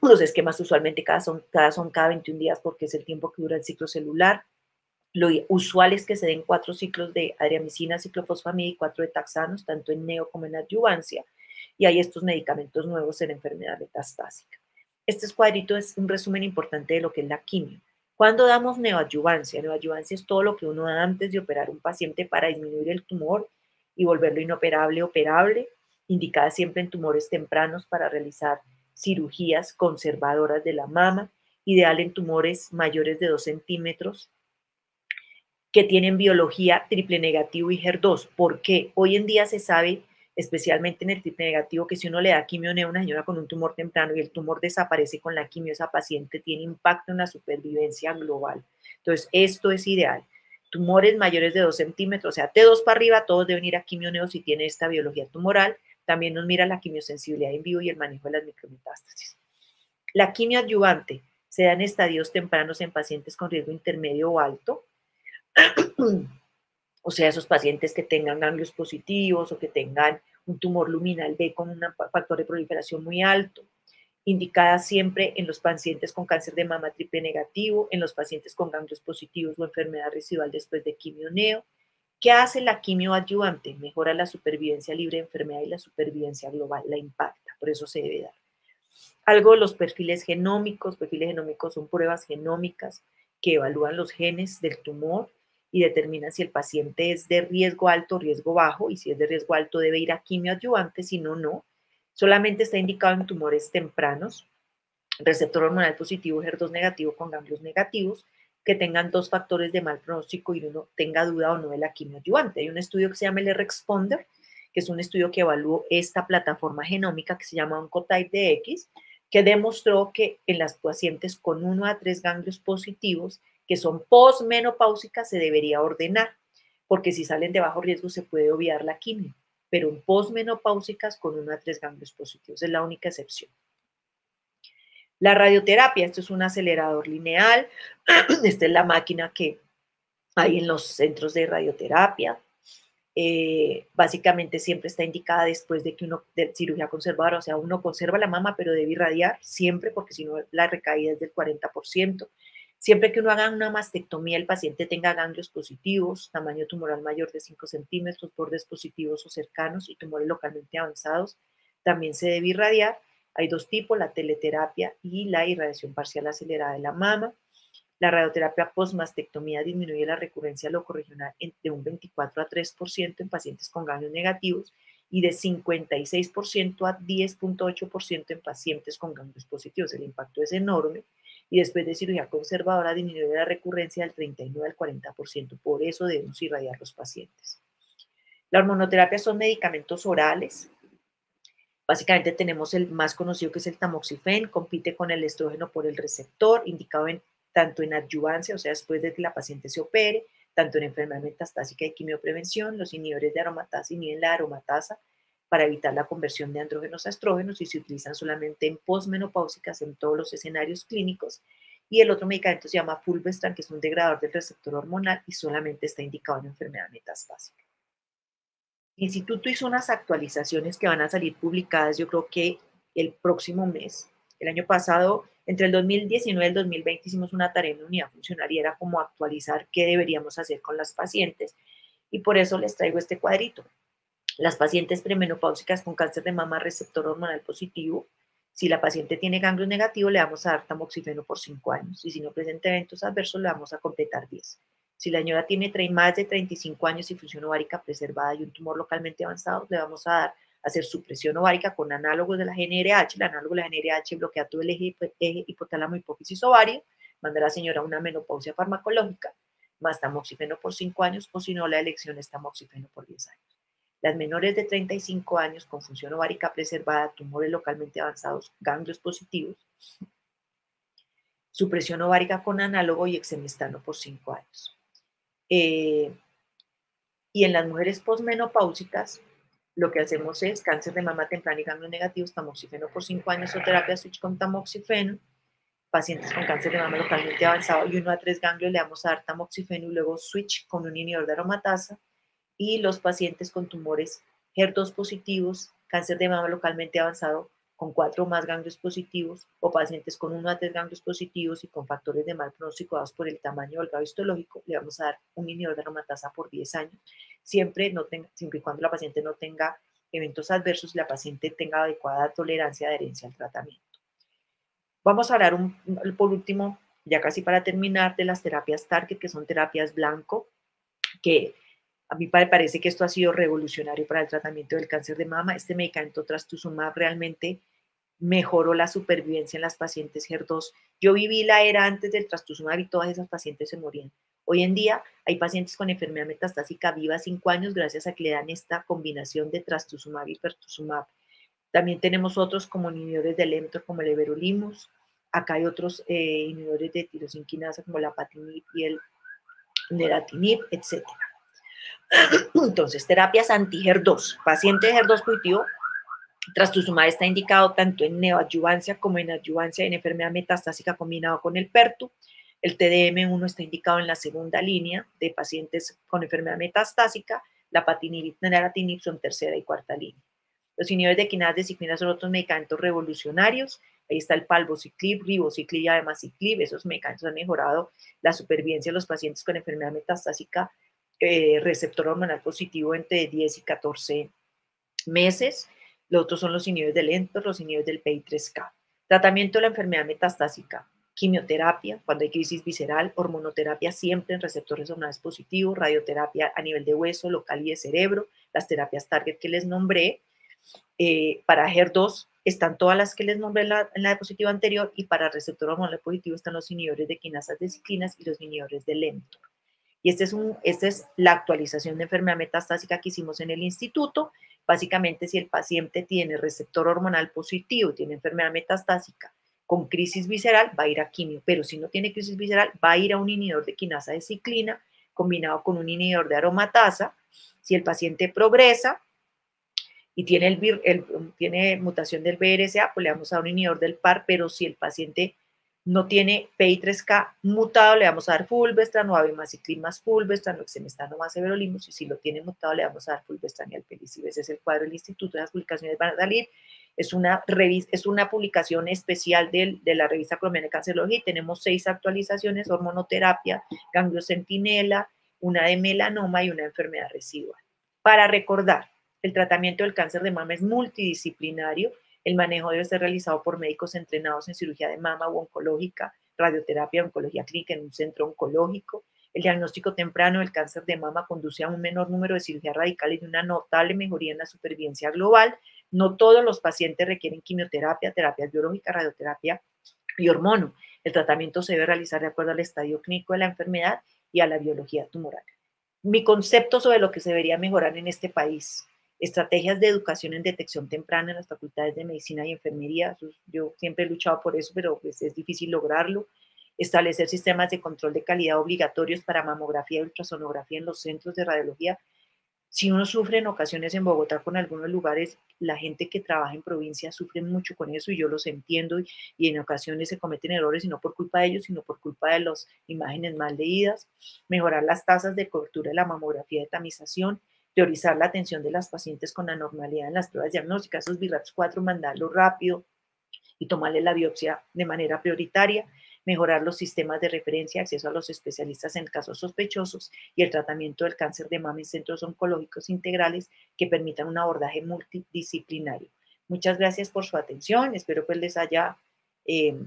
Los esquemas usualmente cada 21 días porque es el tiempo que dura el ciclo celular. Lo usual es que se den 4 ciclos de adriamicina, ciclofosfamida y 4 de taxanos, tanto en neo como en adjuvancia. Y hay estos medicamentos nuevos en enfermedad metastásica. Este cuadrito es un resumen importante de lo que es la quimio. ¿Cuándo damos neoadyuvancia? Neoadyuvancia es todo lo que uno da antes de operar un paciente para disminuir el tumor y volverlo inoperable, operable, indicada siempre en tumores tempranos para realizar cirugías conservadoras de la mama, ideal en tumores mayores de 2 centímetros, que tienen biología triple negativo y HER2. Porque hoy en día se sabe, especialmente en el triple negativo, que si uno le da quimio a una señora con un tumor temprano y el tumor desaparece con la quimio, esa paciente tiene impacto en la supervivencia global. Entonces, esto es ideal. Tumores mayores de 2 centímetros, o sea, T2 para arriba, todos deben ir a quimio si tiene esta biología tumoral. También nos mira la quimiosensibilidad en vivo y el manejo de las micrometástasis. La quimio adyuvante se da en estadios tempranos en pacientes con riesgo intermedio o alto. O sea, esos pacientes que tengan ganglios positivos o que tengan un tumor luminal B con un factor de proliferación muy alto, indicada siempre en los pacientes con cáncer de mama triple negativo, en los pacientes con ganglios positivos o enfermedad residual después de quimio-neo. ¿Qué hace la quimio adyuvante? Mejora la supervivencia libre de enfermedad y la supervivencia global, la impacta, por eso se debe dar. Algo de los perfiles genómicos son pruebas genómicas que evalúan los genes del tumor y determinan si el paciente es de riesgo alto o riesgo bajo, y si es de riesgo alto debe ir a quimio adyuvante, si no, no. Solamente está indicado en tumores tempranos, receptor hormonal positivo, HER2 negativo con ganglios negativos, que tengan 2 factores de mal pronóstico y uno tenga duda o no de la quimio adyuvante. Hay un estudio que se llama el R-Responder, que es un estudio que evaluó esta plataforma genómica que se llama Oncotype DX, que demostró que en las pacientes con 1 a 3 ganglios positivos, que son posmenopáusicas, se debería ordenar, porque si salen de bajo riesgo se puede obviar la quimio, pero en posmenopáusicas con 1 a 3 ganglios positivos es la única excepción. La radioterapia, esto es un acelerador lineal, esta es la máquina que hay en los centros de radioterapia. Básicamente siempre está indicada después de que uno, de cirugía conservadora, o sea, uno conserva la mama, pero debe irradiar siempre, porque si no la recaída es del 40%. Siempre que uno haga una mastectomía, el paciente tenga ganglios positivos, tamaño tumoral mayor de 5 centímetros, bordes positivos o cercanos y tumores localmente avanzados, también se debe irradiar. Hay dos tipos, la teleterapia y la irradiación parcial acelerada de la mama. La radioterapia postmastectomía disminuye la recurrencia locorregional de un 24 a 3% en pacientes con ganglios negativos y de 56% a 10.8% en pacientes con ganglios positivos. El impacto es enorme y después de cirugía conservadora disminuye la recurrencia del 39 al 40%. Por eso debemos irradiar los pacientes. La hormonoterapia son medicamentos orales. Básicamente tenemos el más conocido que es el tamoxifen, compite con el estrógeno por el receptor, indicado tanto en adyuvancia, o sea, después de que la paciente se opere, tanto en enfermedad metastásica y quimioprevención. Los inhibidores de aromatasa inhiben la aromatasa para evitar la conversión de andrógenos a estrógenos y se utilizan solamente en posmenopáusicas en todos los escenarios clínicos. Y el otro medicamento se llama fulvestrant, que es un degradador del receptor hormonal y solamente está indicado en enfermedad metastásica. El instituto hizo unas actualizaciones que van a salir publicadas, yo creo que el próximo mes. El año pasado, entre el 2019 y el 2020, hicimos una tarea en unidad funcional y era como actualizar qué deberíamos hacer con las pacientes. Y por eso les traigo este cuadrito. Las pacientes premenopáusicas con cáncer de mama receptor hormonal positivo, si la paciente tiene ganglios negativos, le vamos a dar tamoxifeno por 5 años. Y si no presenta eventos adversos, le vamos a completar 10. Si la señora tiene más de 35 años y función ovárica preservada y un tumor localmente avanzado, le vamos a hacer supresión ovárica con análogos de la GnRH. El análogo de la GnRH bloquea todo el eje hipotálamo hipófisis ovario, manda a la señora a una menopausia farmacológica, más tamoxifeno por 5 años, o si no, la elección es tamoxifeno por 10 años. Las menores de 35 años con función ovárica preservada, tumores localmente avanzados, ganglios positivos, supresión ovárica con análogo y exemestano por 5 años. Y en las mujeres posmenopáusicas, lo que hacemos es cáncer de mama temprana y ganglios negativos, tamoxifeno por 5 años o terapia switch con tamoxifeno. Pacientes con cáncer de mama localmente avanzado y 1 a 3 ganglios le vamos a dar tamoxifeno y luego switch con un inhibidor de aromatasa. Y los pacientes con tumores HER2 positivos, cáncer de mama localmente avanzado, con 4 o más ganglios positivos, o pacientes con 1 a 3 ganglios positivos y con factores de mal pronóstico dados por el tamaño del grado histológico, le vamos a dar un inhibidor de aromatasa por 10 años, siempre y cuando la paciente no tenga eventos adversos y la paciente tenga adecuada tolerancia de adherencia al tratamiento. Vamos a hablar por último, ya casi para terminar, de las terapias target, que son terapias blanco, que a mí me parece que esto ha sido revolucionario para el tratamiento del cáncer de mama. Este medicamento trastuzumab realmente mejoró la supervivencia en las pacientes HER2. Yo viví la era antes del trastuzumab y todas esas pacientes se morían. Hoy en día hay pacientes con enfermedad metastásica viva 5 años gracias a que le dan esta combinación de trastuzumab y pertuzumab. También tenemos otros como inhibidores del mTOR como el everolimus. Acá hay otros inhibidores de tirosinquinasa como la apatinib y el neratinib, etc. Entonces, terapias anti-HER2. Paciente HER2 positivo, trastuzumab está indicado tanto en neoadyuvancia como en adyuvancia en enfermedad metastásica combinado con el PERTU. El TDM1 está indicado en la segunda línea de pacientes con enfermedad metastásica. La apatinib y neratinib son tercera y cuarta línea. Los inhibidores de quinasa de ciclina son otros medicamentos revolucionarios. Ahí está el palbociclib, ribociclib y abemaciclib. Esos medicamentos han mejorado la supervivencia de los pacientes con enfermedad metastásica receptor hormonal positivo entre 10 y 14 meses. Los otros son los inhibidores del mTOR, los inhibidores del PI3K. Tratamiento de la enfermedad metastásica. Quimioterapia, cuando hay crisis visceral, hormonoterapia siempre en receptores hormonales positivos, radioterapia a nivel de hueso, local y de cerebro, las terapias target que les nombré. Para HER2 están todas las que les nombré en la diapositiva anterior y para receptor hormonal positivo están los inhibidores de quinasas de ciclinas y los inhibidores del mTOR. Y esta es la actualización de enfermedad metastásica que hicimos en el instituto. Básicamente, si el paciente tiene receptor hormonal positivo, tiene enfermedad metastásica con crisis visceral, va a ir a quimio, pero si no tiene crisis visceral, va a ir a un inhibidor de quinasa de ciclina combinado con un inhibidor de aromatasa. Si el paciente progresa, y tiene, tiene mutación del BRCA, pues le vamos a dar un inhibidor del PAR, pero si el paciente no tiene PI3K mutado, le vamos a dar fulvestrant o abemaciclib más fulvestrant o exemestano más everolimus, y si lo tiene mutado, le vamos a dar fulvestrant y alpelisib. Ese es el cuadro del instituto, las publicaciones van a salir. Es una publicación especial de la revista colombiana de cancerología y tenemos 6 actualizaciones: hormonoterapia, gangliocentinela, una de melanoma y una enfermedad residual. Para recordar, el tratamiento del cáncer de mama es multidisciplinario. El manejo debe ser realizado por médicos entrenados en cirugía de mama u oncológica, radioterapia, oncología clínica en un centro oncológico. El diagnóstico temprano del cáncer de mama conduce a un menor número de cirugías radicales y una notable mejoría en la supervivencia global. No todos los pacientes requieren quimioterapia, terapias biológicas, radioterapia y hormono. El tratamiento se debe realizar de acuerdo al estadio clínico de la enfermedad y a la biología tumoral. Mi concepto sobre lo que se debería mejorar en este país: estrategias de educación en detección temprana en las facultades de medicina y enfermería. Yo siempre he luchado por eso, pero pues es difícil lograrlo. Establecer sistemas de control de calidad obligatorios para mamografía y ultrasonografía en los centros de radiología. Si uno sufre en ocasiones en Bogotá con algunos lugares, la gente que trabaja en provincia sufre mucho con eso y yo los entiendo, y en ocasiones se cometen errores y no por culpa de ellos, sino por culpa de las imágenes mal leídas. Mejorar las tasas de cobertura de la mamografía de tamización, priorizar la atención de las pacientes con anormalidad en las pruebas diagnósticas, esos BIRATS4, mandarlo rápido y tomarle la biopsia de manera prioritaria. Mejorar los sistemas de referencia, acceso a los especialistas en casos sospechosos y el tratamiento del cáncer de mama en centros oncológicos integrales que permitan un abordaje multidisciplinario. Muchas gracias por su atención. Espero que les haya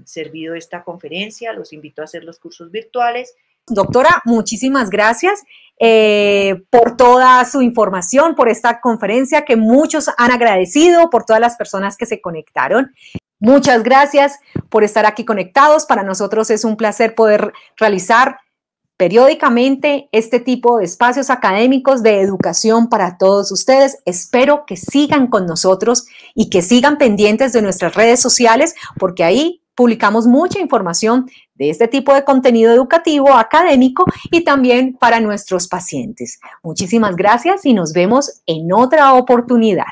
servido esta conferencia. Los invito a hacer los cursos virtuales. Doctora, muchísimas gracias por toda su información, por esta conferencia que muchos han agradecido, por todas las personas que se conectaron. Muchas gracias por estar aquí conectados. Para nosotros es un placer poder realizar periódicamente este tipo de espacios académicos de educación para todos ustedes. Espero que sigan con nosotros y que sigan pendientes de nuestras redes sociales, porque ahí publicamos mucha información de este tipo de contenido educativo, académico y también para nuestros pacientes. Muchísimas gracias y nos vemos en otra oportunidad.